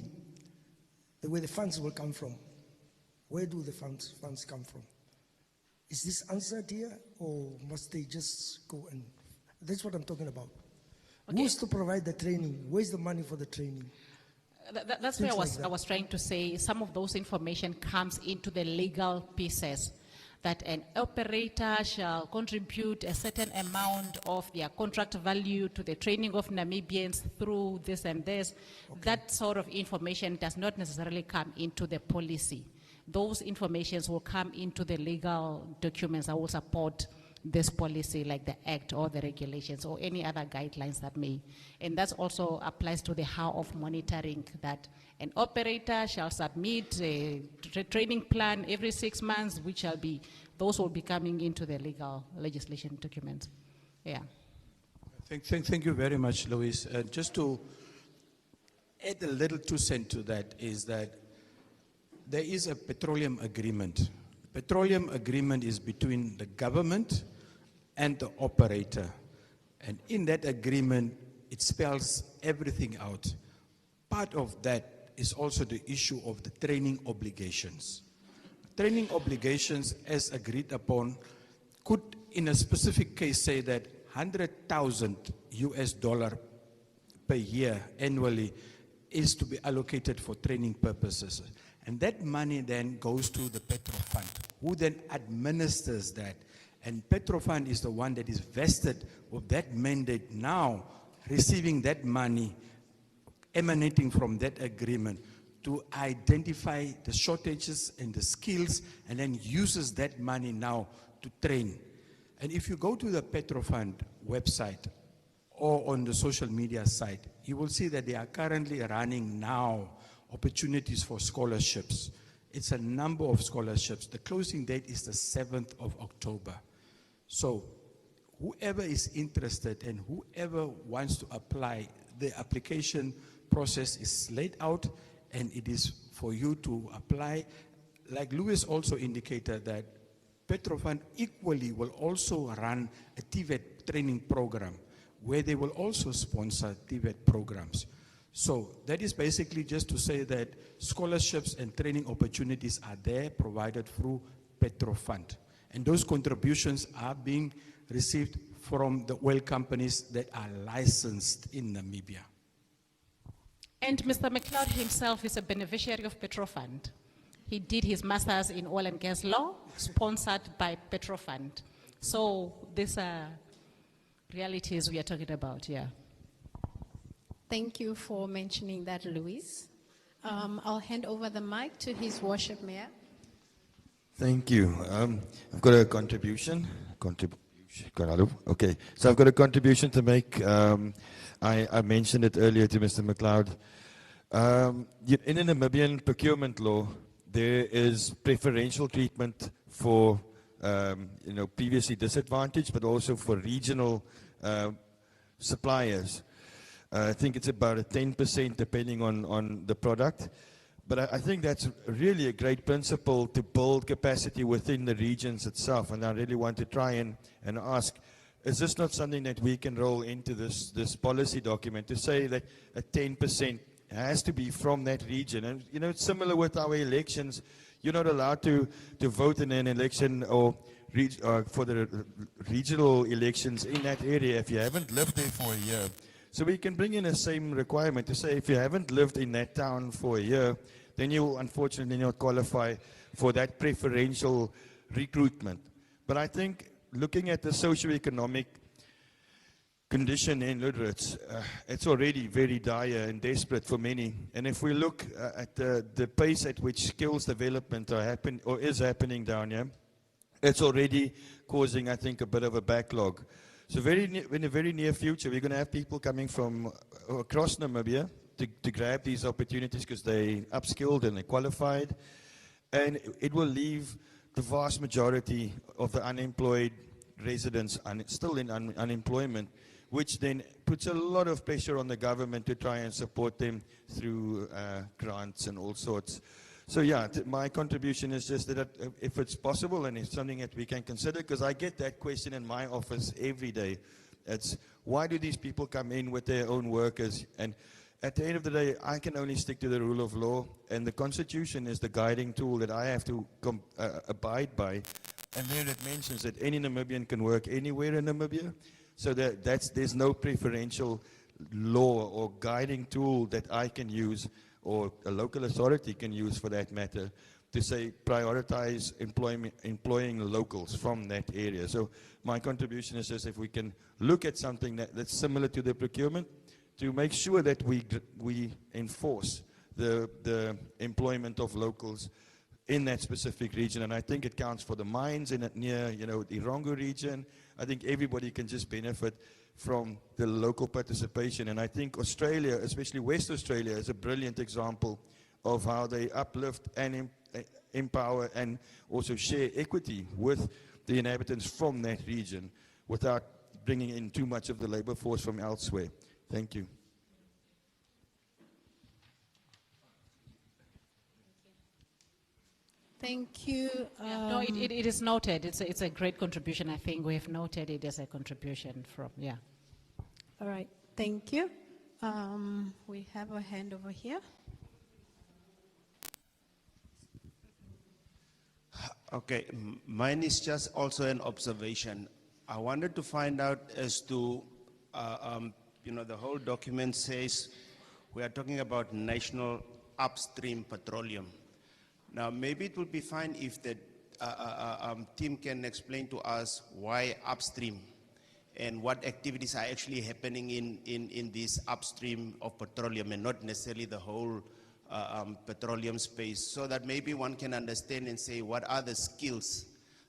where the funds will come from, where do the funds come from? Is this answered here, or must they just go and... That's what I'm talking about. Okay. Who's to provide the training? Where's the money for the training? That's where I was trying to say some of those information comes into the legal pieces, that an operator shall contribute a certain amount of their contract value to the training of Namibians through this and this. Okay. That sort of information does not necessarily come into the policy. Those informations will come into the legal documents that will support this policy, like the act or the regulations or any other guidelines that may. And that also applies to the how of monitoring, that an operator shall submit a training plan every 6 months, which shall be, those will be coming into the legal legislation documents. Yeah. Thank you very much, Louise. Just to add a little 2 cents to that is that there is a petroleum agreement. Petroleum agreement is between the government and the operator. And in that agreement, it spells everything out. Part of that is also the issue of the training obligations. Training obligations, as agreed upon, could in a specific case say that $100,000 per year annually is to be allocated for training purposes. And that money then goes to the Petro Fund, who then administers that. And Petro Fund is the one that is vested with that mandate now, receiving that money emanating from that agreement to identify the shortages and the skills, and then uses that money now to train. And if you go to the Petro Fund website or on the social media site, you will see that they are currently running now opportunities for scholarships. It's a number of scholarships. The closing date is the 7th of October. So whoever is interested and whoever wants to apply, the application process is laid out and it is for you to apply. Like Louis also indicated, that Petrofund equally will also run a TVET training program where they will also sponsor TVET programs. So that is basically just to say that scholarships and training opportunities are there, provided through Petro Fund. And those contributions are being received from the oil companies that are licensed in Namibia. And Mr. McLeod himself is a beneficiary of Petro Fund. He did his master's in oil and gas law, sponsored by Petro Fund. So these are realities we are talking about, yeah. Thank you for mentioning that, Louise. I'll hand over the mic to His Worship Mayor. Thank you. I've got a contribution. Okay, so I've got a contribution to make. I mentioned it earlier to Mr. McLeod. In the Namibian procurement law, there is preferential treatment for previously disadvantaged, but also for regional suppliers. I think it's about a 10% depending on the product. But I think that's really a great principle to build capacity within the regions itself. And I really want to try and ask, is this not something that we can roll into this policy document to say that a 10% has to be from that region? And, it's similar with our elections. You're not allowed to vote in an election or for the regional elections in that area if you haven't lived there for a year. So we can bring in the same requirement to say if you haven't lived in that town for a year, then you unfortunately not qualify for that preferential recruitment. But I think looking at the socioeconomic condition in Lüderitz, it's already very dire and desperate for many. And if we look at the pace at which skills development is happening down here, it's already causing, I think, a bit of a backlog. So in the very near future, we're going to have people coming from across Namibia to grab these opportunities because they're upskilled and they're qualified. And it will leave the vast majority of the unemployed residents still in unemployment, which then puts a lot of pressure on the government to try and support them through grants and all sorts. So yeah, my contribution is just that if it's possible and it's something that we can consider, because I get that question in my office every day. It's why do these people come in with their own workers? And at the end of the day, I can only stick to the rule of law, and the Constitution is the guiding tool that I have to abide by. And there it mentions that any Namibian can work anywhere in Namibia, so there's no preferential law or guiding tool that I can use or a local authority can use for that matter to say prioritize employing locals from that area. So my contribution is just if we can look at something that's similar to the procurement to make sure that we enforce the employment of locals in that specific region. And I think it counts for the mines near the Irongo region. I think everybody can just benefit from the local participation. And I think Australia, especially West Australia, is a brilliant example of how they uplift and empower and also share equity with the inhabitants from that region without bringing in too much of the labor force from elsewhere. Thank you. Thank you. No, it is noted. It's a great contribution. I think we have noted it as a contribution from, yeah. All right, thank you. We have a hand over here. Okay, mine is just also an observation. I wanted to find out as to, the whole document says we are talking about national upstream petroleum. Now, maybe it would be fine if the team can explain to us why upstream and what activities are actually happening in this upstream of petroleum and not necessarily the whole petroleum space, so that maybe one can understand and say what are the skills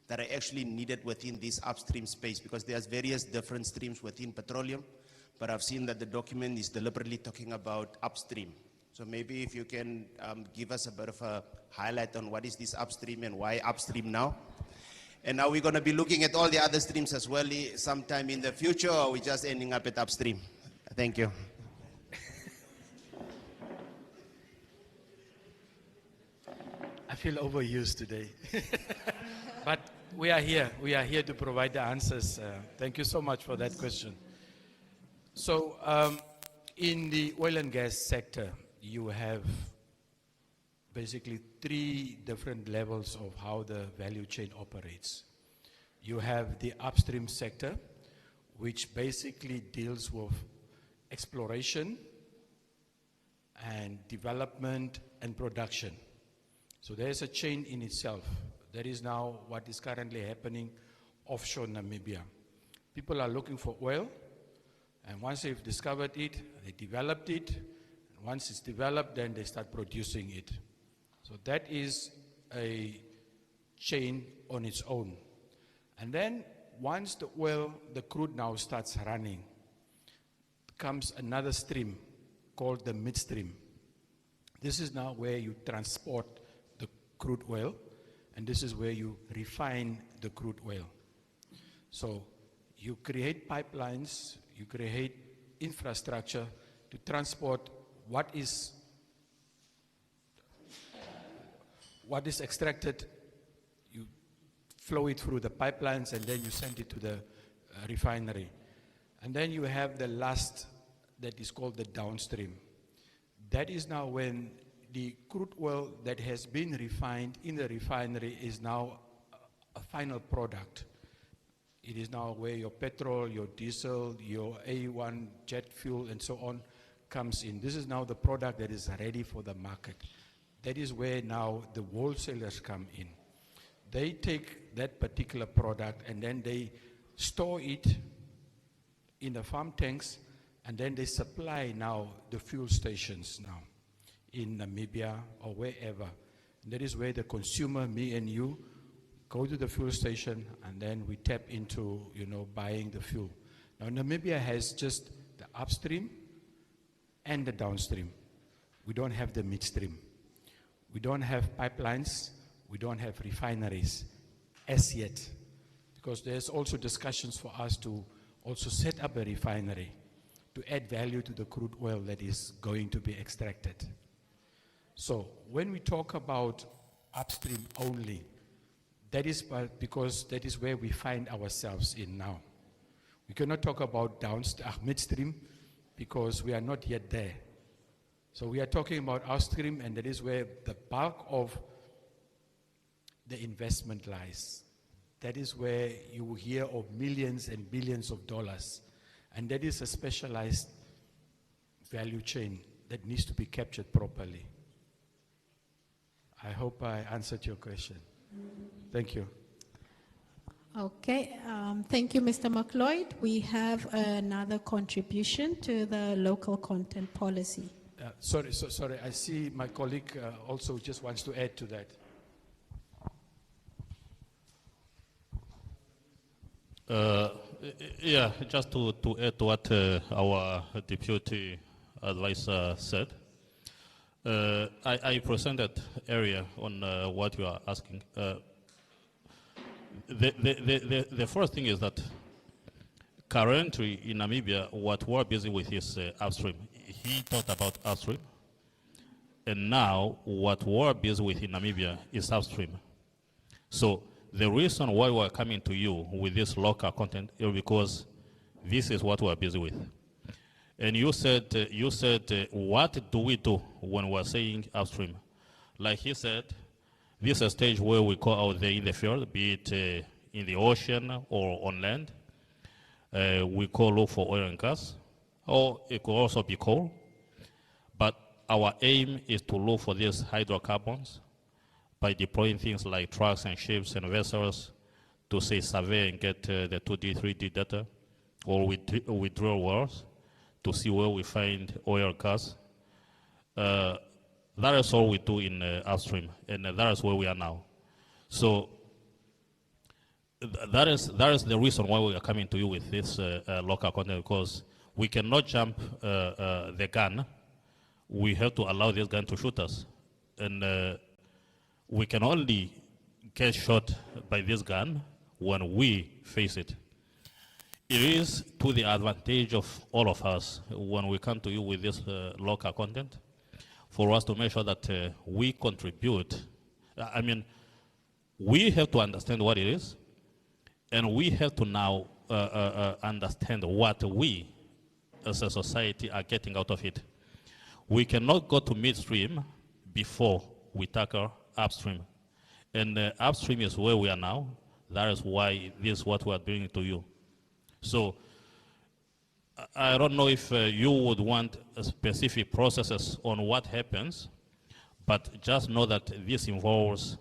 that are actually needed within this upstream space, because there's various different streams within petroleum, but I've seen that the document is deliberately talking about upstream. So maybe if you can give us a bit of a highlight on what is this upstream and why upstream now? And are we going to be looking at all the other streams as well sometime in the future, or are we just ending up at upstream? Thank you. I feel overused today. But we are here to provide the answers. Thank you so much for that question. So, in the oil and gas sector, you have basically three different levels of how the value chain operates. You have the upstream sector, which basically deals with exploration and development and production. So there's a chain in itself. That is now what is currently happening offshore Namibia. People are looking for oil, and once they've discovered it, they developed it. And once it's developed, then they start producing it. So that is a chain on its own. And then once the oil, the crude now starts running, comes another stream called the midstream. This is now where you transport the crude oil, and this is where you refine the crude oil. So you create pipelines, you create infrastructure to transport what is extracted. You flow it through the pipelines, and then you send it to the refinery. And then you have the last that is called the downstream. That is now when the crude oil that has been refined in the refinery is now a final product. It is now where your petrol, your diesel, your A1 jet fuel, and so on comes in. This is now the product that is ready for the market. That is where now the wholesalers come in. They take that particular product and then they store it in the farm tanks, and then they supply now the fuel stations now in Namibia or wherever. And that is where the consumer, me and you, go to the fuel station, and then we tap into, buying the fuel. Now, Namibia has just the upstream and the downstream. We don't have the midstream. We don't have pipelines. We don't have refineries as yet, because there's also discussions for us to also set up a refinery to add value to the crude oil that is going to be extracted. So when we talk about upstream only, that is because that is where we find ourselves in now. We cannot talk about midstream because we are not yet there. So we are talking about upstream, and that is where the bulk of the investment lies. That is where you will hear of millions and billions of dollars. And that is a specialized value chain that needs to be captured properly. I hope I answered your question. Thank you. Okay, thank you, Mr. McLeod. We have another contribution to the local content policy. Sorry, I see my colleague also just wants to add to that. Yeah, just to add to what our deputy advisor said. I presented area on what you are asking. The first thing is that currently in Namibia, what we're busy with is upstream. He talked about upstream. And now what we're busy with in Namibia is upstream. So the reason why we're coming to you with this local content is because this is what we're busy with. And you said, what do we do when we're saying upstream? Like he said, this is a stage where we go out there in the field, be it in the ocean or on land. We go look for oil and gas, or it could also be coal. But our aim is to look for these hydrocarbons by deploying things like trucks and ships and vessels to, say, survey and get the 2D, 3D data, or we drill wells to see where we find oil and gas. That is all we do in upstream, and that is where we are now. So that is the reason why we are coming to you with this local content, because we cannot jump the gun. We have to allow this gun to shoot us. And we can only get shot by this gun when we face it. It is to the advantage of all of us when we come to you with this local content, for us to make sure that we contribute. I mean, we have to understand what it is, and we have to now understand what we as a society are getting out of it. We cannot go to midstream before we tackle upstream. And upstream is where we are now. That is why this is what we are bringing to you. So I don't know if you would want specific processes on what happens, but just know that this involves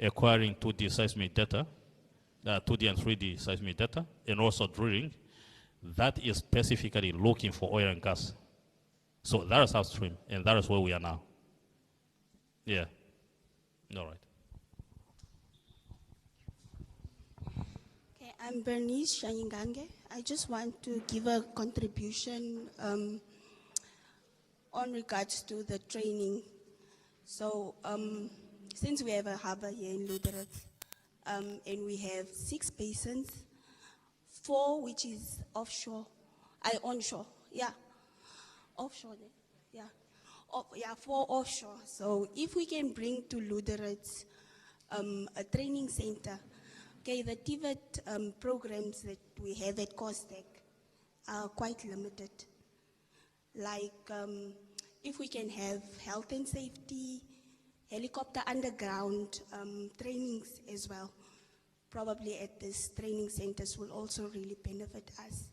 acquiring 2D seismic data, 2D and 3D seismic data, and also drilling. That is specifically looking for oil and gas. So that is upstream, and that is where we are now. Yeah. All right. Okay, I'm Bernice Shanyingange. I just want to give a contribution on regards to the training. So since we have a harbor here in Luderitz, and we have 6 basins, 4 which is offshore, onshore, yeah, offshore, yeah, 4 offshore. So if we can bring to Luderitz a training center, okay, the TVET programs that we have at COSTEC are quite limited. Like if we can have health and safety, helicopter underground trainings as well, probably at these training centers will also really benefit us,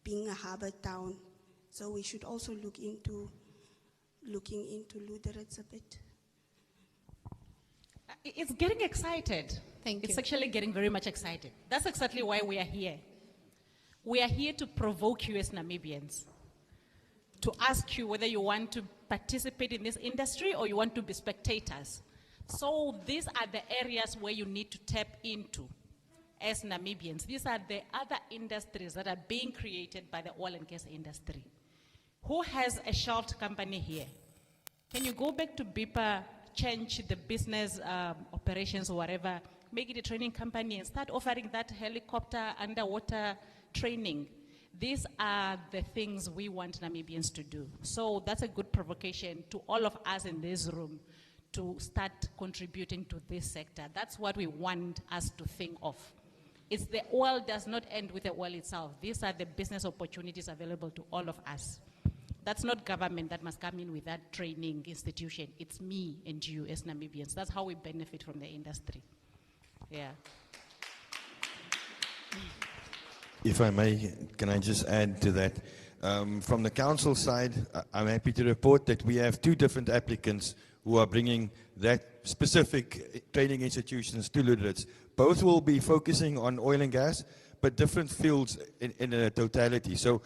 being a harbor town. So we should also look into looking into Luderitz a bit. It's getting excited. Thank you. It's actually getting very much excited. That's exactly why we are here. We are here to provoke you as Namibians, to ask you whether you want to participate in this industry or you want to be spectators. So these are the areas where you need to tap into as Namibians. These are the other industries that are being created by the oil and gas industry. Who has a shell company here? Can you go back to BIPA, change the business operations or whatever, make it a training company and start offering that helicopter underwater training? These are the things we want Namibians to do. So that's a good provocation to all of us in this room to start contributing to this sector. That's what we want us to think of. It's the oil does not end with the oil itself. These are the business opportunities available to all of us. That's not government that must come in with that training institution. It's me and you as Namibians. That's how we benefit from the industry. Yeah. If I may, can I just add to that? From the council side, I'm happy to report that we have 2 different applicants who are bringing that specific training institutions to Luderitz. Both will be focusing on oil and gas, but different fields in a totality. So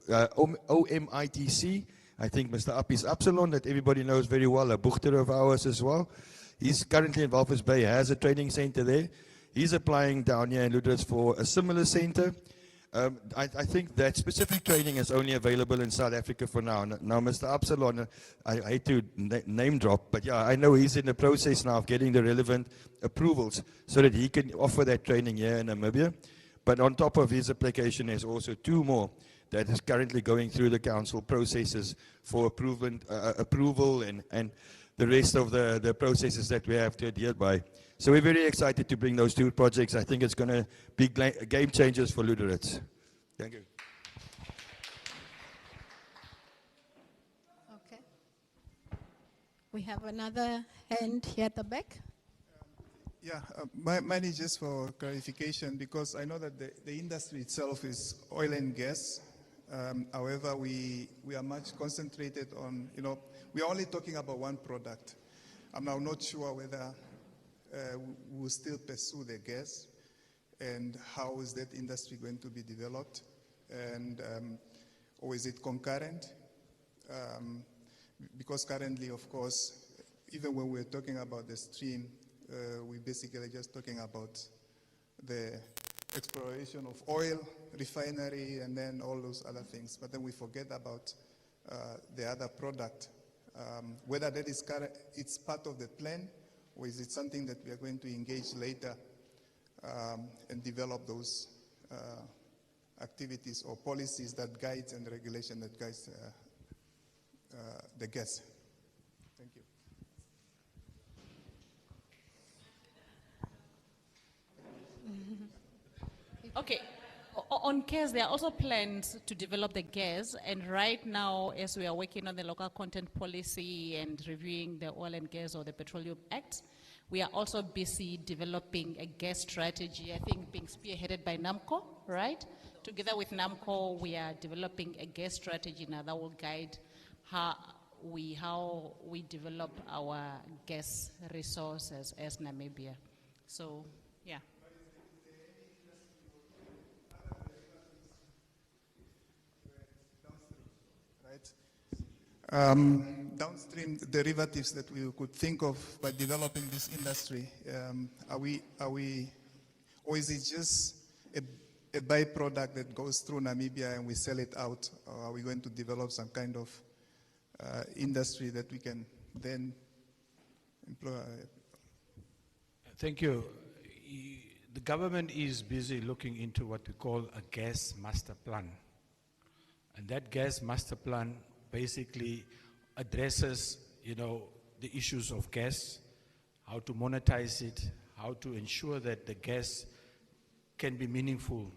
OMITC, I think Mr. Appi's Upsilon, that everybody knows very well, a bochter of ours as well. He's currently in Walvis Bay, has a training center there. He's applying down here in Luderitz for a similar center. I think that specific training is only available in South Africa for now. Now, Mr. Upsilon, I hate to name drop, but yeah, I know he's in the process now of getting the relevant approvals so that he can offer that training here in Namibia. But on top of his application, there's also 2 more that is currently going through the council processes for approval and the rest of the processes that we have to adhere by. So we're very excited to bring those 2 projects. I think it's going to be game changers for Luderitz. Thank you. Okay. We have another hand here at the back. Yeah, mine is just for clarification because I know that the industry itself is oil and gas. However, we are much concentrated on, we are only talking about one product. I'm now not sure whether we will still pursue the gas and how is that industry going to be developed, and or is it concurrent? Because currently, of course, even when we're talking about the stream, we're basically just talking about the exploration of oil, refinery, and then all those other things. But then we forget about the other product. Whether that is it's part of the plan, or is it something that we are going to engage later and develop those activities or policies that guides and regulation that guides the gas. Thank you. Okay, On gas, there are also plans to develop the gas, and right now, as we are working on the local content policy and reviewing the oil and gas or the Petroleum Act, we are also busy developing a gas strategy, I think being spearheaded by NAMCO, right? Together with NAMCO, we are developing a gas strategy now that will guide how we develop our gas resources as Namibia. So, yeah. Downstream derivatives that we could think of by developing this industry, are we, or is it just a byproduct that goes through Namibia and we sell it out? Or are we going to develop some kind of industry that we can then employ? Thank you. The government is busy looking into what we call a gas master plan. And that gas master plan basically addresses, the issues of gas, how to monetize it, how to ensure that the gas can be meaningful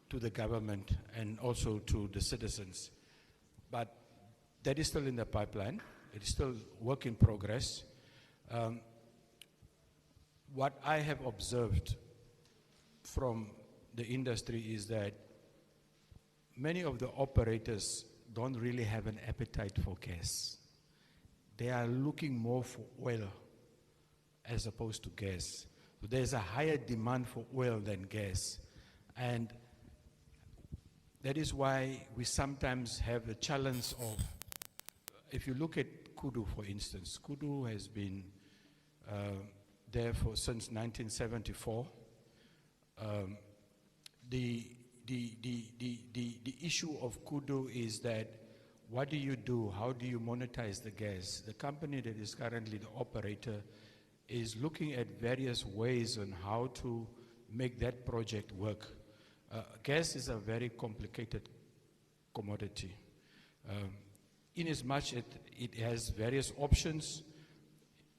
to the government and also to the citizens. But that is still in the pipeline. It is still work in progress. What I have observed from the industry is that many of the operators don't really have an appetite for gas. They are looking more for oil as opposed to gas. So there's a higher demand for oil than gas. And that is why we sometimes have the challenge of, if you look at Kudu, for instance, Kudu has been there since 1974. The issue of Kudu is that what do you do? How do you monetize the gas? The company that is currently the operator is looking at various ways on how to make that project work. Gas is a very complicated commodity. In as much it has various options,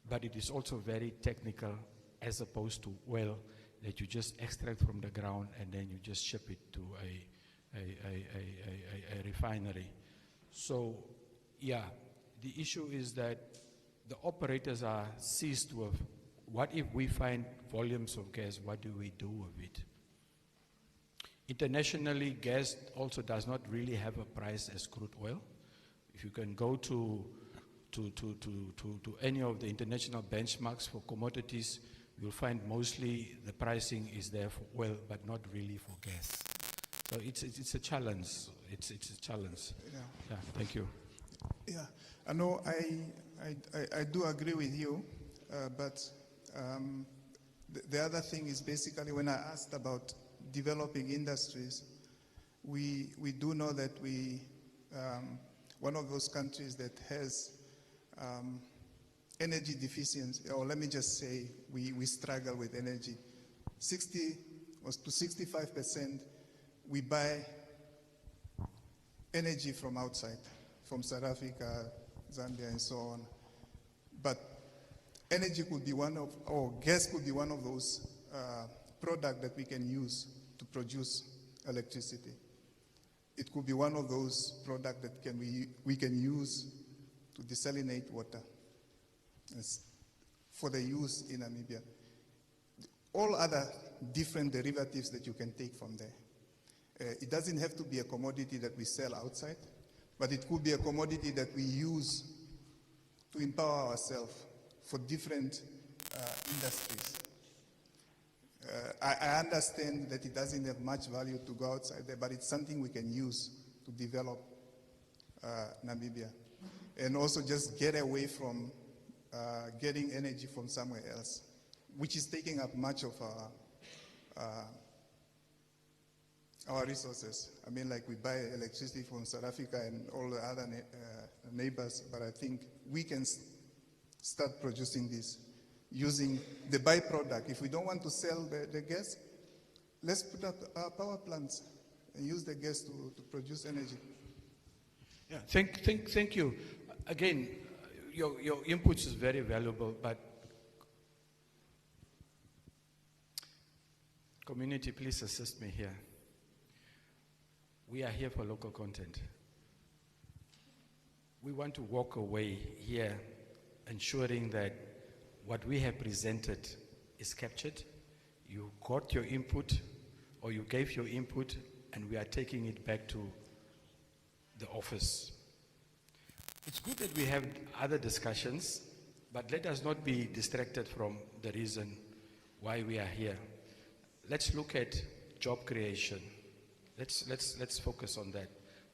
but it is also very technical as opposed to oil that you just extract from the ground and then you just ship it to a refinery. So, yeah, the issue is that the operators are seized with, what if we find volumes of gas, what do we do with it? Internationally, gas also does not really have a price as crude oil. If you can go to any of the international benchmarks for commodities, you'll find mostly the pricing is there for oil, but not really for gas. So it's a challenge. It's a challenge. Yeah, thank you. Yeah, I know I do agree with you, but the other thing is basically when I asked about developing industries, we do know that one of those countries that has energy deficiency, or let me just say we struggle with energy. 60 or to 65% we buy energy from outside, from South Africa, Zambia, and so on. But energy could be or gas could be one of those products that we can use to produce electricity. It could be one of those products that we can use to desalinate water for the use in Namibia. All other different derivatives that you can take from there. It doesn't have to be a commodity that we sell outside, but it could be a commodity that we use to empower ourselves for different industries. I understand that it doesn't have much value to go outside there, but it's something we can use to develop Namibia. And also just get away from getting energy from somewhere else, which is taking up much of our resources. I mean, like we buy electricity from South Africa and all the other neighbors, but I think we can start producing this using the byproduct. If we don't want to sell the gas, let's put up our power plants and use the gas to produce energy. Yeah, thank you. Again, your input is very valuable, but community, please assist me here. we are here for local content. We want to walk away here ensuring that what we have presented is captured. You got your input, or you gave your input, and we are taking it back to the office. It's good that we have other discussions, but let us not be distracted from the reason why we are here. Let's look at job creation. Let's focus on that.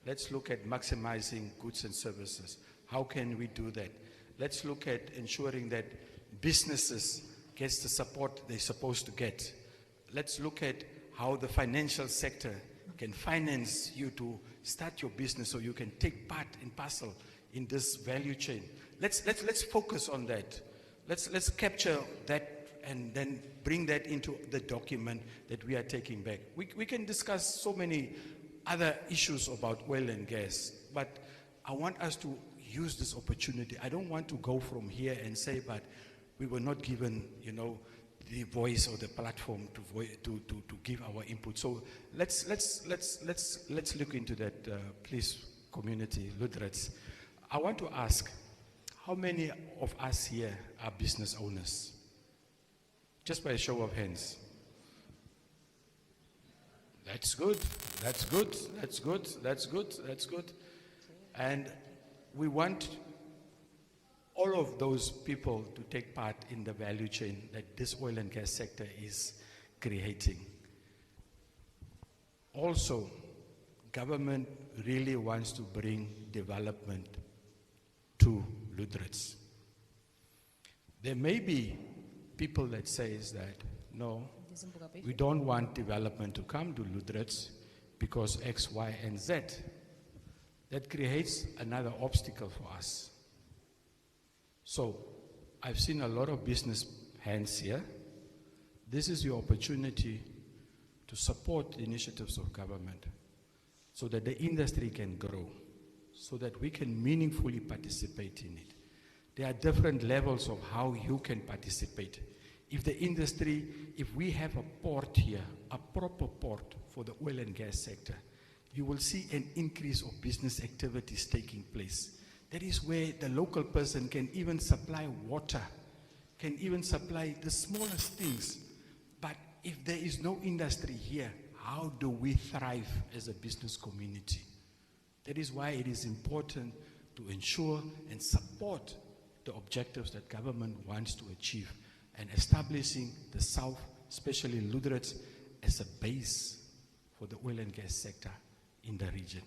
Let's look at maximizing goods and services. How can we do that? Let's look at ensuring that businesses get the support they're supposed to get. Let's look at how the financial sector can finance you to start your business so you can take part and parcel in this value chain. Let's focus on that. Let's capture that and then bring that into the document that we are taking back. We can discuss so many other issues about oil and gas, but I want us to use this opportunity. I don't want to go from here and say, but we were not given, the voice or the platform to give our input. So let's look into that, please, community, Ludrats. I want to ask, how many of us here are business owners? Just by a show of hands. That's good. That's good. That's good. That's good. That's good. And we want all of those people to take part in the value chain that this oil and gas sector is creating. Also, government really wants to bring development to Ludrats. There may be people that says that, no, we don't want development to come to Ludrats because X, Y, and Z. That creates another obstacle for us. So, I've seen a lot of business hands here. This is your opportunity to support the initiatives of government so that the industry can grow, so that we can meaningfully participate in it. There are different levels of how you can participate. If the industry, if we have a port here, a proper port for the oil and gas sector, you will see an increase of business activities taking place. That is where the local person can even supply water, can even supply the smallest things. But if there is no industry here, how do we thrive as a business community? That is why it is important to ensure and support the objectives that government wants to achieve, and establishing the South, especially Ludrats, as a base for the oil and gas sector in the region.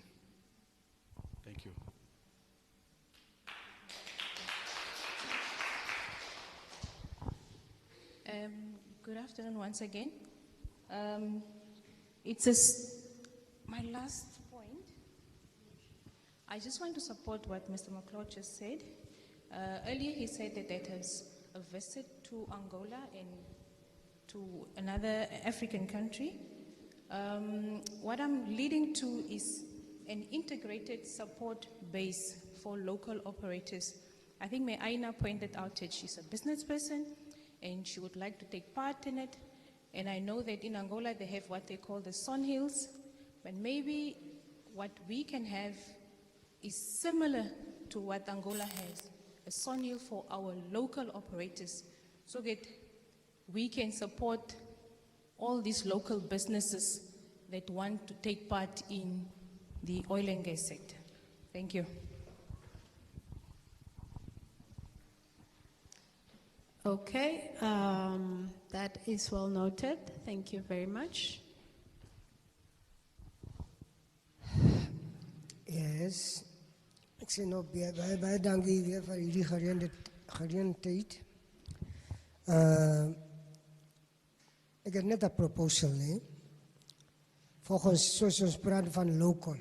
Thank you. Good afternoon once again. It's my last point. I just want to support what Mr. McLeod just said. Earlier he said that that has a visit to Angola and to another African country. What I'm leading to is an integrated support base for local operators. I think May Aina pointed out that she's a business person and she would like to take part in it. And I know that in Angola they have what they call the Son Hills, but maybe what we can have is similar to what Angola has, a Son Hill for our local operators, so that we can support all these local businesses that want to take part in the oil and gas sector. Thank you. Okay, that is well noted. Thank you very much. Yes, ek sê nou baie dankie weer vir hierdie geleentheid. Ek het net 'n proposal, nee. Volgens soos ons praat van local.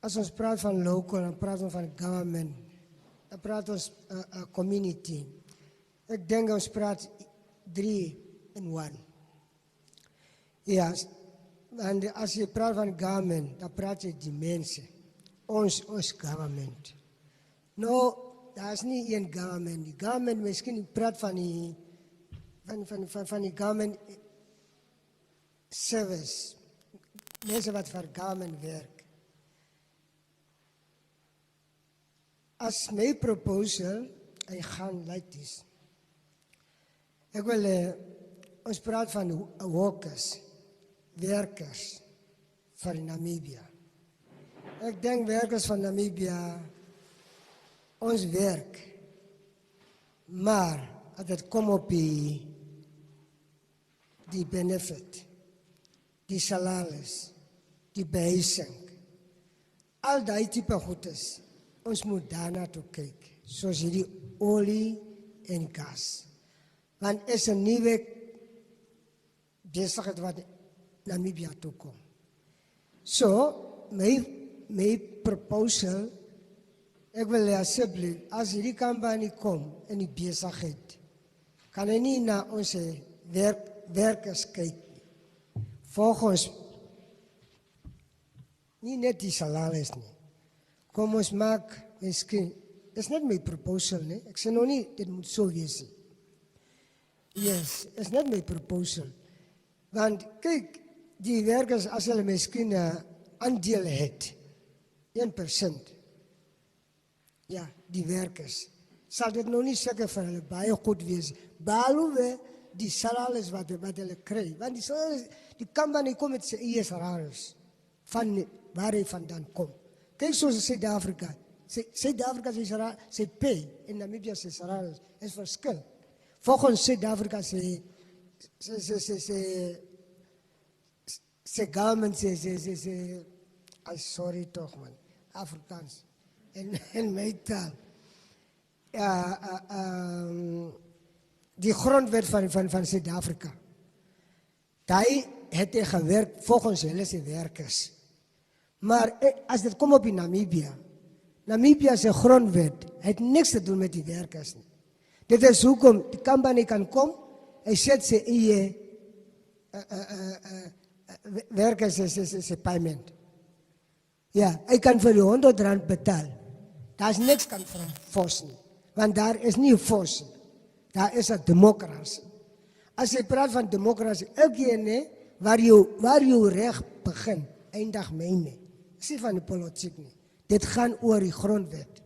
As ons praat van local, dan praat ons van government. Dan praat ons community. Ek dink ons praat 3 in 1. Ja, en as jy praat van government, dan praat jy die mense. Ons government. Nou, daar is nie een government. Die government, miskien praat van die government service. mense wat vir government werk. As my proposal, hy gaan like this. Ek wil, ons praat van workers, werkers vir Namibia. Ek dink werkers van Namibia, ons werk, maar as dit kom op die benefit, die salaris, die behuising, al die tipe goedes, ons moet daarna toe kyk, soos hierdie olie en gas. Want is 'n nuwe besigheid wat Namibia toe kom. So, my proposal, ek wil asseblief, as hierdie company kom in die besigheid, kan hy nie na ons werkers kyk nie. Volgens nie net die salaris nie. Kom ons maak, miskien, dis net my proposal nie, ek sê nog nie, dit moet so wees nie. Yes, is net my proposal. Want kyk, die werkers as hulle miskien 'n aandeel het, 1%. Ja, die werkers. Sal dit nog nie seker vir hulle baie goed wees. Behalwe die salaris wat hulle kry. Want die salaris, die company kom met sy eie salaris van waar hy vandaan kom. Kyk soos Suid-Afrika. Suid-Afrika sy pay en Namibia sy salaris is verskil. Volgens Suid-Afrika sy government sy sorry toch man, Afrikaans en my taal. Die grondwet van Suid-Afrika. Daai het hy gewerk volgens hulle se werkers. Maar as dit kom op in Namibia se grondwet het niks te doen met die werkers nie. Dit is hoekom die company kan kom, hy set sy eie werkers sy payment. Ja, hy kan vir die R100 betaal. Daar is niks kan van force nie, want daar is nie force nie. Daar is 'n democracy. As jy praat van democracy, elkeen waar jou reg begin, eindig myne. Dis nie van die politiek nie. Dit gaan oor die grondwet.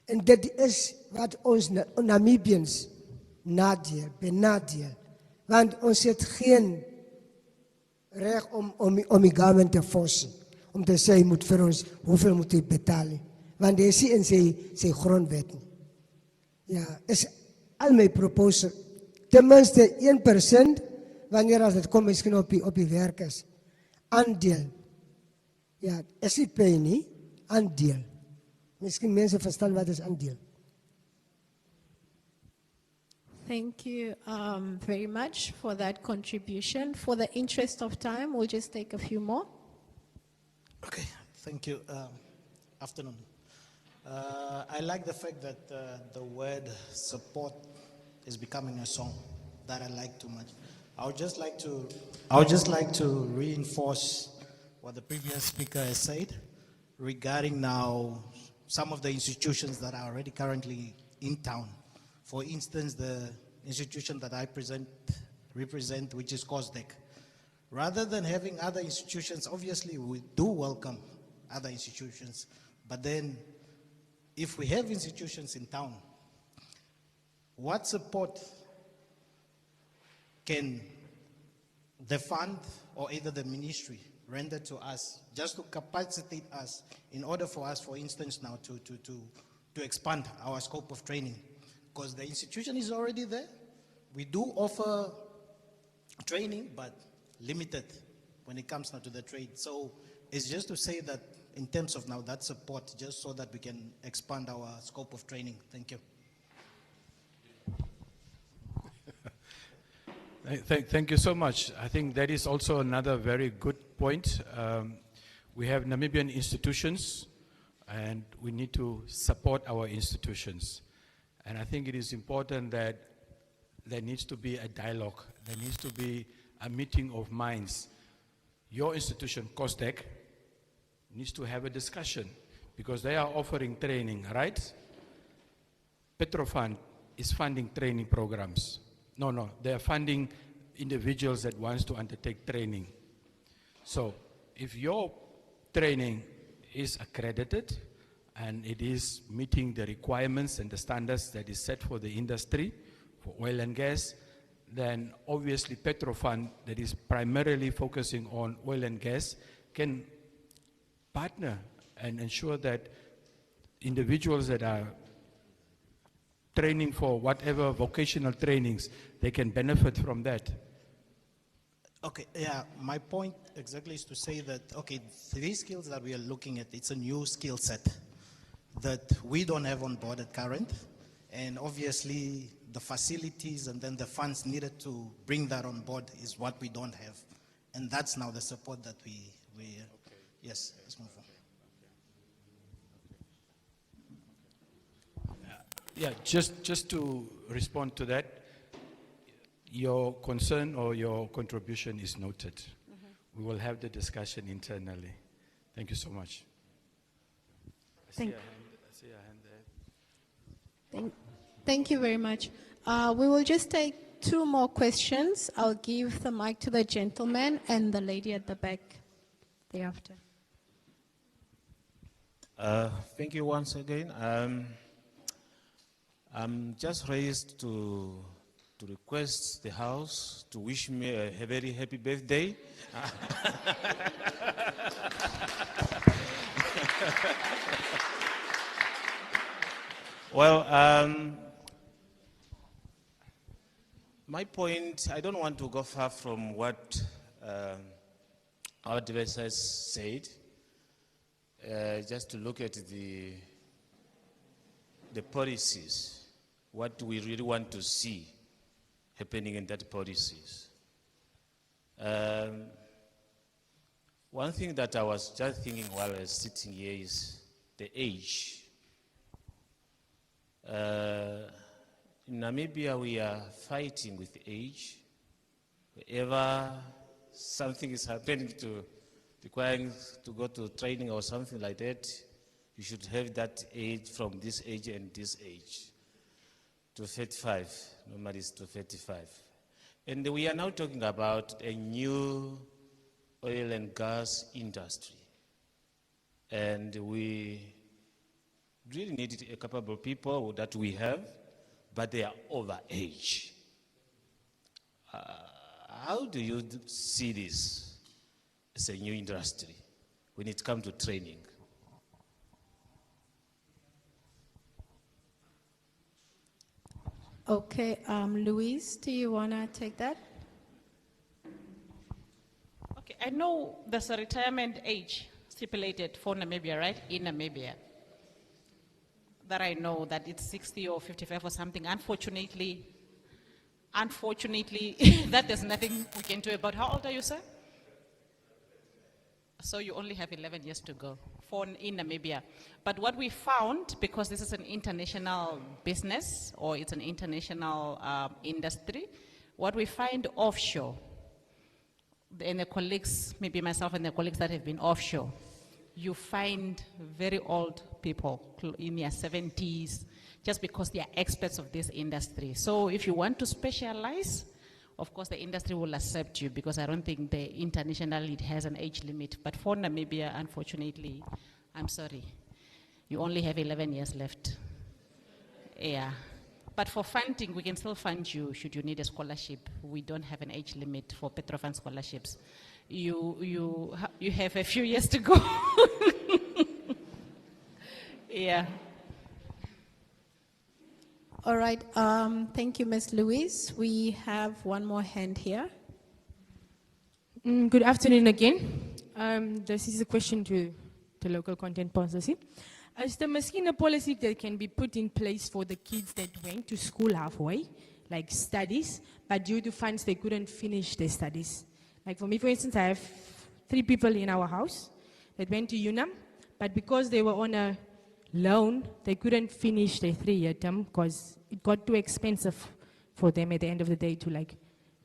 En dit is wat ons Namibians benadeel. Want ons het geen reg om die government te force, om te sê, moet vir ons, hoeveel moet jy betalen. Want dit is nie in sy grondwet nie. Ja, is al my proposal, tenminste 1%, wanneer as het kom miskien op die werkers, aandeel. Ja, is nie pay nie, aandeel. Miskien mense verstaan wat is aandeel. Thank you very much for that contribution. For the interest of time, we'll just take a few more. Okay, thank you. Afternoon. I like the fact that the word support is becoming a song that I like too much. I would just like to reinforce what the previous speaker has said regarding now some of the institutions that are already currently in town. For instance, the institution that I represent, which is COSDEC. Rather than having other institutions, obviously we do welcome other institutions, but then if we have institutions in town, what support can the fund or either the ministry render to us just to capacitate us in order for us, for instance, now to expand our scope of training? Because the institution is already there. We do offer training, but limited when it comes now to the trade. So it's just to say that in terms of now that support, just so that we can expand our scope of training. Thank you. Thank you so much. I think that is also another very good point. We have Namibian institutions, and we need to support our institutions. And I think it is important that there needs to be a dialogue. There needs to be a meeting of minds. Your institution, COSDEC, needs to have a discussion because they are offering training, right? Petrofund is funding training programs. No, they are funding individuals that wants to undertake training. So if your training is accredited and it is meeting the requirements and the standards that is set for the industry, for oil and gas, then obviously Petrofund, that is primarily focusing on oil and gas, can partner and ensure that individuals that are training for whatever vocational trainings, they can benefit from that. Okay, yeah, my point exactly is to say that, okay, these skills that we are looking at, it's a new skill set that we don't have on board at current, and obviously the facilities and then the funds needed to bring that on board is what we don't have, and that's now the support that we yes, let's move on. Yeah, just to respond to that, your concern or your contribution is noted. We will have the discussion internally. Thank you so much. I see a hand there. Thank you very much. We will just take 2 more questions. I'll give the mic to the gentleman and the lady at the back thereafter. Thank you once again. I'm just raised to request the House to wish me a very happy birthday. Well, my point, I don't want to go far from what our advisors said, just to look at the policies, what we really want to see happening in that policies. One thing that I was just thinking while I was sitting here is the age. In Namibia, we are fighting with age. Whenever something is happening to requiring to go to training or something like that, you should have that age from this age and this age to 35. Normally it's to 35. And we are now talking about a new oil and gas industry. And we really need a capable people that we have, but they are over age. How do you see this as a new industry when it comes to training? Okay, Louise, do you want to take that? Okay, I know there's a retirement age stipulated for Namibia, right? In Namibia. That I know that it's 60 or 55 or something. Unfortunately, that there's nothing we can do about. How old are you, sir? So you only have 11 years to go in Namibia. But what we found, because this is an international business or it's an international industry, what we find offshore, and the colleagues, maybe myself and the colleagues that have been offshore, you find very old people in their 70s just because they are experts of this industry. So if you want to specialize, of course the industry will accept you, because I don't think internationally it has an age limit. But for Namibia, unfortunately, I'm sorry, you only have 11 years left. Yeah. But for funding, we can still fund you should you need a scholarship. We don't have an age limit for Petrofund scholarships. You have a few years to go. Yeah. All right, thank you, Ms. Louise. We have one more hand here. Good afternoon again. This is a question to the local content policy. Is there miskien a policy that can be put in place for the kids that went to school halfway, like studies, but due to funds they couldn't finish their studies? Like for me, for instance, I have 3 people in our house that went to UNAM, but because they were on a loan, they couldn't finish their 3-year term because it got too expensive for them at the end of the day to like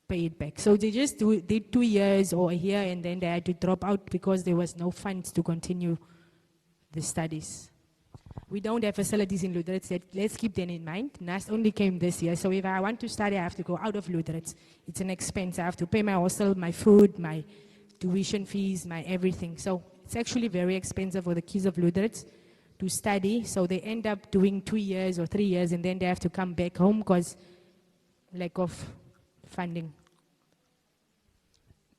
pay it back. So they just did 2 years or a year, and then they had to drop out because there was no funds to continue the studies. We don't have facilities in Lutherits. Let's keep them in mind. NAS only came this year, so if I want to study, I have to go out of Lutherits. It's an expense. I have to pay my hostel, my food, my tuition fees, my everything. So it's actually very expensive for the kids of Lutherans to study. So they end up doing 2 years or 3 years, and then they have to come back home because lack of funding.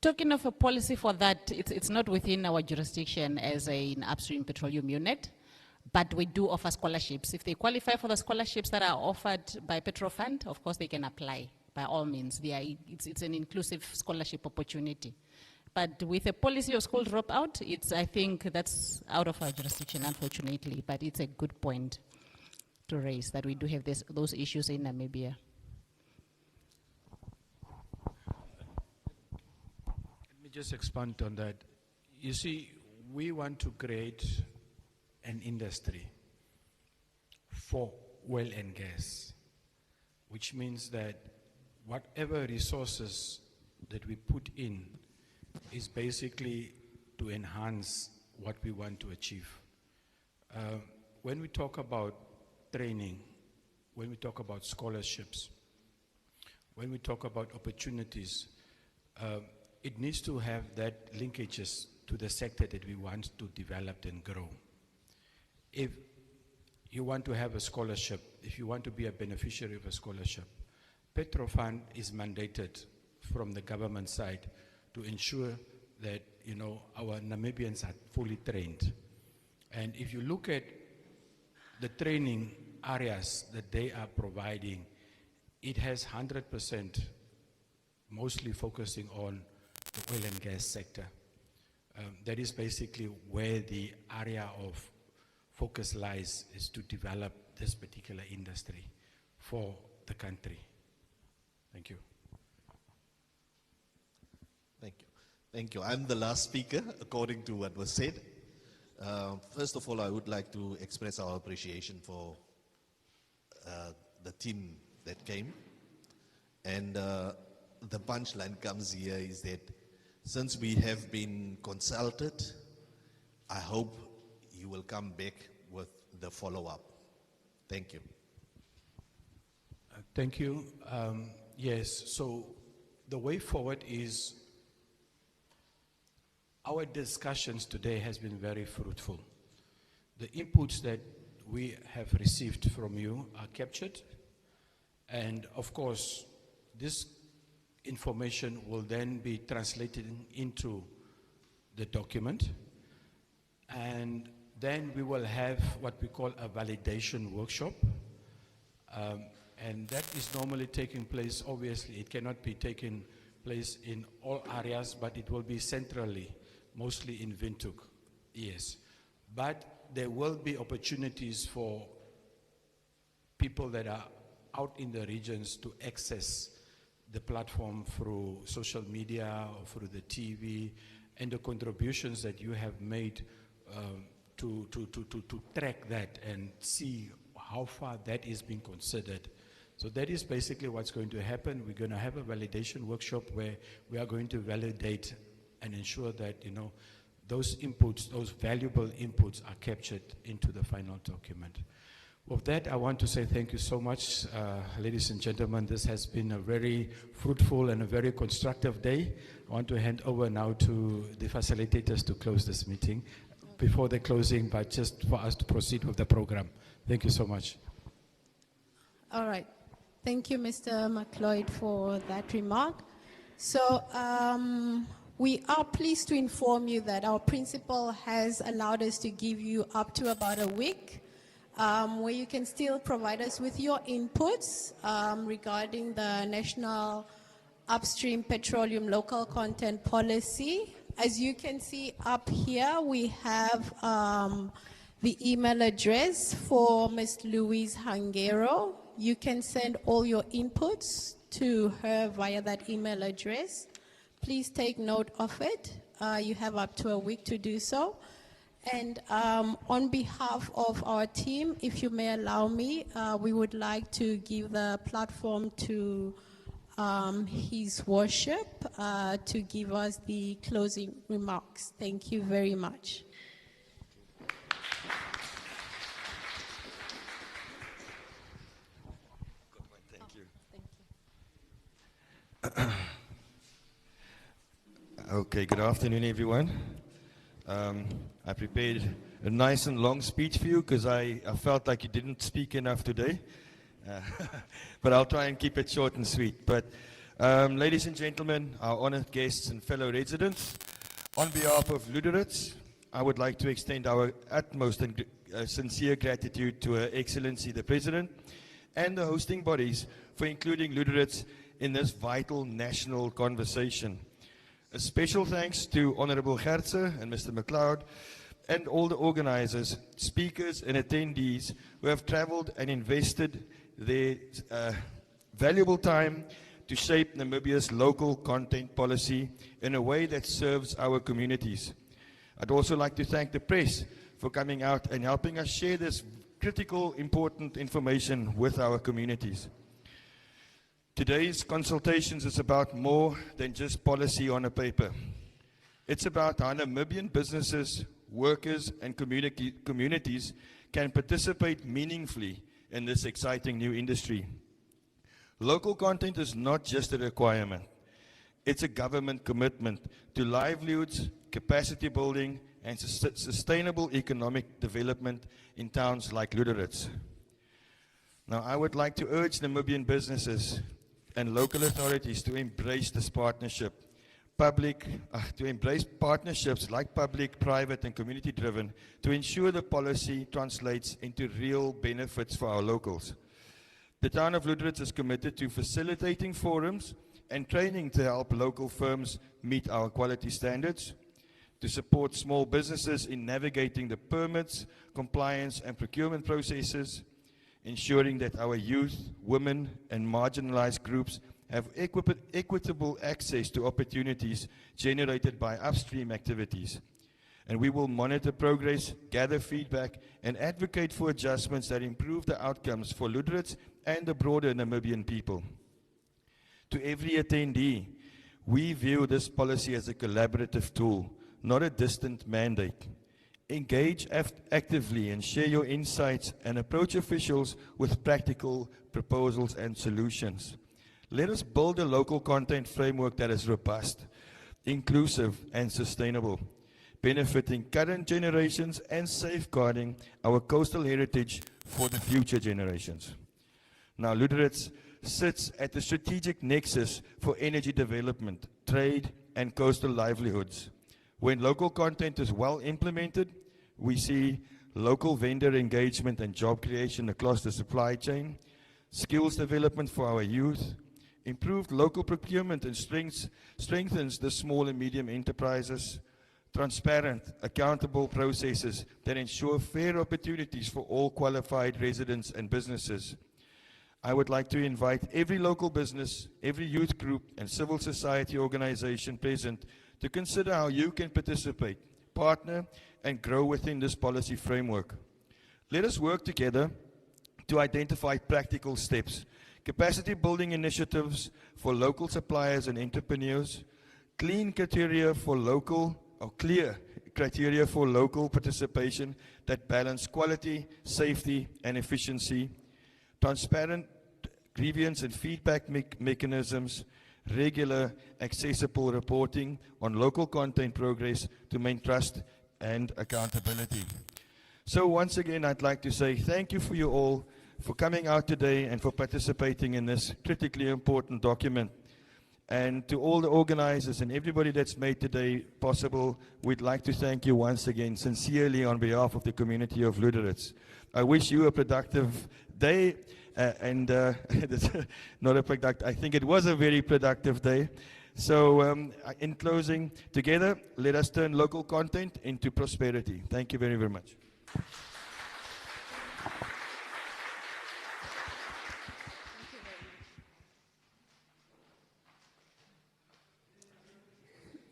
Talking of a policy for that, it's not within our jurisdiction as an upstream petroleum unit, but we do offer scholarships. If they qualify for the scholarships that are offered by Petrofund, of course they can apply by all means. It's an inclusive scholarship opportunity. But with a policy of school dropout, I think that's out of our jurisdiction, unfortunately, but it's a good point to raise that we do have those issues in Namibia. Let me just expand on that. You see, we want to create an industry for oil and gas, which means that whatever resources that we put in is basically to enhance what we want to achieve. When we talk about training, when we talk about scholarships, when we talk about opportunities, it needs to have that linkages to the sector that we want to develop and grow. If you want to have a scholarship, if you want to be a beneficiary of a scholarship, Petrofund is mandated from the government side to ensure that, you know, our Namibians are fully trained. And if you look at the training areas that they are providing, it has 100% mostly focusing on the oil and gas sector. That is basically where the area of focus lies, is to develop this particular industry for the country. Thank you. Thank you. Thank you. I'm the last speaker, according to what was said. First of all, I would like to express our appreciation for the team that came. And the punchline comes here is that since we have been consulted, I hope you will come back with the follow-up. Thank you. Thank you. Yes, so the way forward is our discussions today has been very fruitful. The inputs that we have received from you are captured, and of course, this information will then be translated into the document, and then we will have what we call a validation workshop, and that is normally taking place. Obviously, it cannot be taking place in all areas, but it will be centrally, mostly in Windhoek, yes. But there will be opportunities for people that are out in the regions to access the platform through social media or through the TV, and the contributions that you have made to track that and see how far that is being considered. So that is basically what's going to happen. We're going to have a validation workshop where we are going to validate and ensure that, you know, those inputs, those valuable inputs are captured into the final document. With that, I want to say thank you so much, ladies and gentlemen. This has been a very fruitful and a very constructive day. I want to hand over now to the facilitators to close this meeting. Before the closing, but just for us to proceed with the program. Thank you so much. All right. Thank you, Mr. McLeod, for that remark. So we are pleased to inform you that our principal has allowed us to give you up to about a week where you can still provide us with your inputs regarding the National Upstream Petroleum Local Content Policy. As you can see up here, we have the email address for Ms. Louise Hangero. You can send all your inputs to her via that email address. Please take note of it. You have up to a week to do so. And on behalf of our team, if you may allow me, we would like to give the platform to His Worship to give us the closing remarks. Thank you very much. Okay, good afternoon, everyone. I prepared a nice and long speech for you because I felt like you didn't speak enough today. But I'll try and keep it short and sweet. But ladies and gentlemen, our honored guests and fellow residents, on behalf of Luderitz, I would like to extend our utmost and sincere gratitude to Her Excellency the President and the hosting bodies for including Luderitz in this vital national conversation. A special thanks to Honorable Gertze and Mr. McLeod and all the organizers, speakers and attendees who have traveled and invested their valuable time to shape Namibia's local content policy in a way that serves our communities. I'd also like to thank the press for coming out and helping us share this critical, important information with our communities. Today's consultations is about more than just policy on a paper. It's about how Namibian businesses, workers, and communities can participate meaningfully in this exciting new industry. Local content is not just a requirement. It's a government commitment to livelihoods, capacity building, and sustainable economic development in towns like Luderitz. Now, I would like to urge Namibian businesses and local authorities to embrace this partnership. To embrace partnerships like public, private, and community-driven to ensure the policy translates into real benefits for our locals. The town of Luderitz is committed to facilitating forums and training to help local firms meet our quality standards, to support small businesses in navigating the permits, compliance, and procurement processes, ensuring that our youth, women, and marginalized groups have equitable access to opportunities generated by upstream activities. And we will monitor progress, gather feedback, and advocate for adjustments that improve the outcomes for Luderitz and the broader Namibian people. To every attendee, we view this policy as a collaborative tool, not a distant mandate. Engage actively and share your insights and approach officials with practical proposals and solutions. Let us build a local content framework that is robust, inclusive, and sustainable, benefiting current generations and safeguarding our coastal heritage for the future generations. Now, Luderitz sits at the strategic nexus for energy development, trade, and coastal livelihoods. When local content is well implemented, we see local vendor engagement and job creation across the supply chain, skills development for our youth, improved local procurement and strengthens the small and medium enterprises, transparent, accountable processes that ensure fair opportunities for all qualified residents and businesses. I would like to invite every local business, every youth group, and civil society organization present to consider how you can participate, partner, and grow within this policy framework. Let us work together to identify practical steps, capacity building initiatives for local suppliers and entrepreneurs, clear criteria for local participation that balance quality, safety, and efficiency, transparent grievance and feedback mechanisms, regular, accessible reporting on local content progress to maintain trust and accountability. So once again, I'd like to say thank you for you all for coming out today and for participating in this critically important document. And to all the organizers and everybody that's made today possible, we'd like to thank you once again, sincerely, on behalf of the community of Luderitz. I wish you a productive day. Not a productive, I think it was a very productive day. So in closing, together, let us turn local content into prosperity. Thank you very, very much.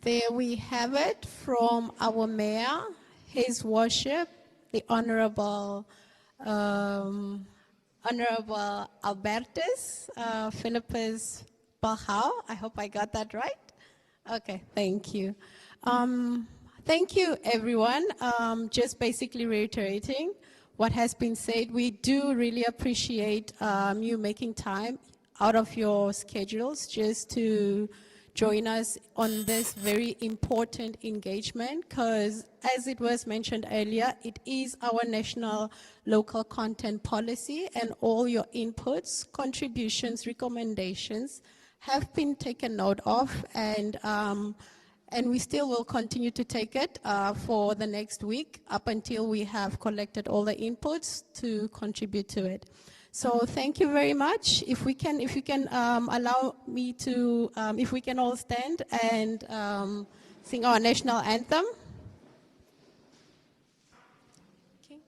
There we have it from our mayor, His Worship, the Honorable Albertus Philippus Balhau. I hope I got that right. Okay, thank you. Thank you, everyone. Just basically reiterating what has been said. We do really appreciate you making time out of your schedules just to join us on this very important engagement, because as it was mentioned earlier, it is our national local content policy, and all your inputs, contributions, recommendations have been taken note of, and we still will continue to take it for the next week up until we have collected all the inputs to contribute to it. So thank you very much. If you can allow me to, if we can all stand and sing our national anthem. Okay.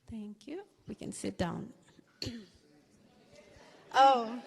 Thank you. We can sit down. Oh.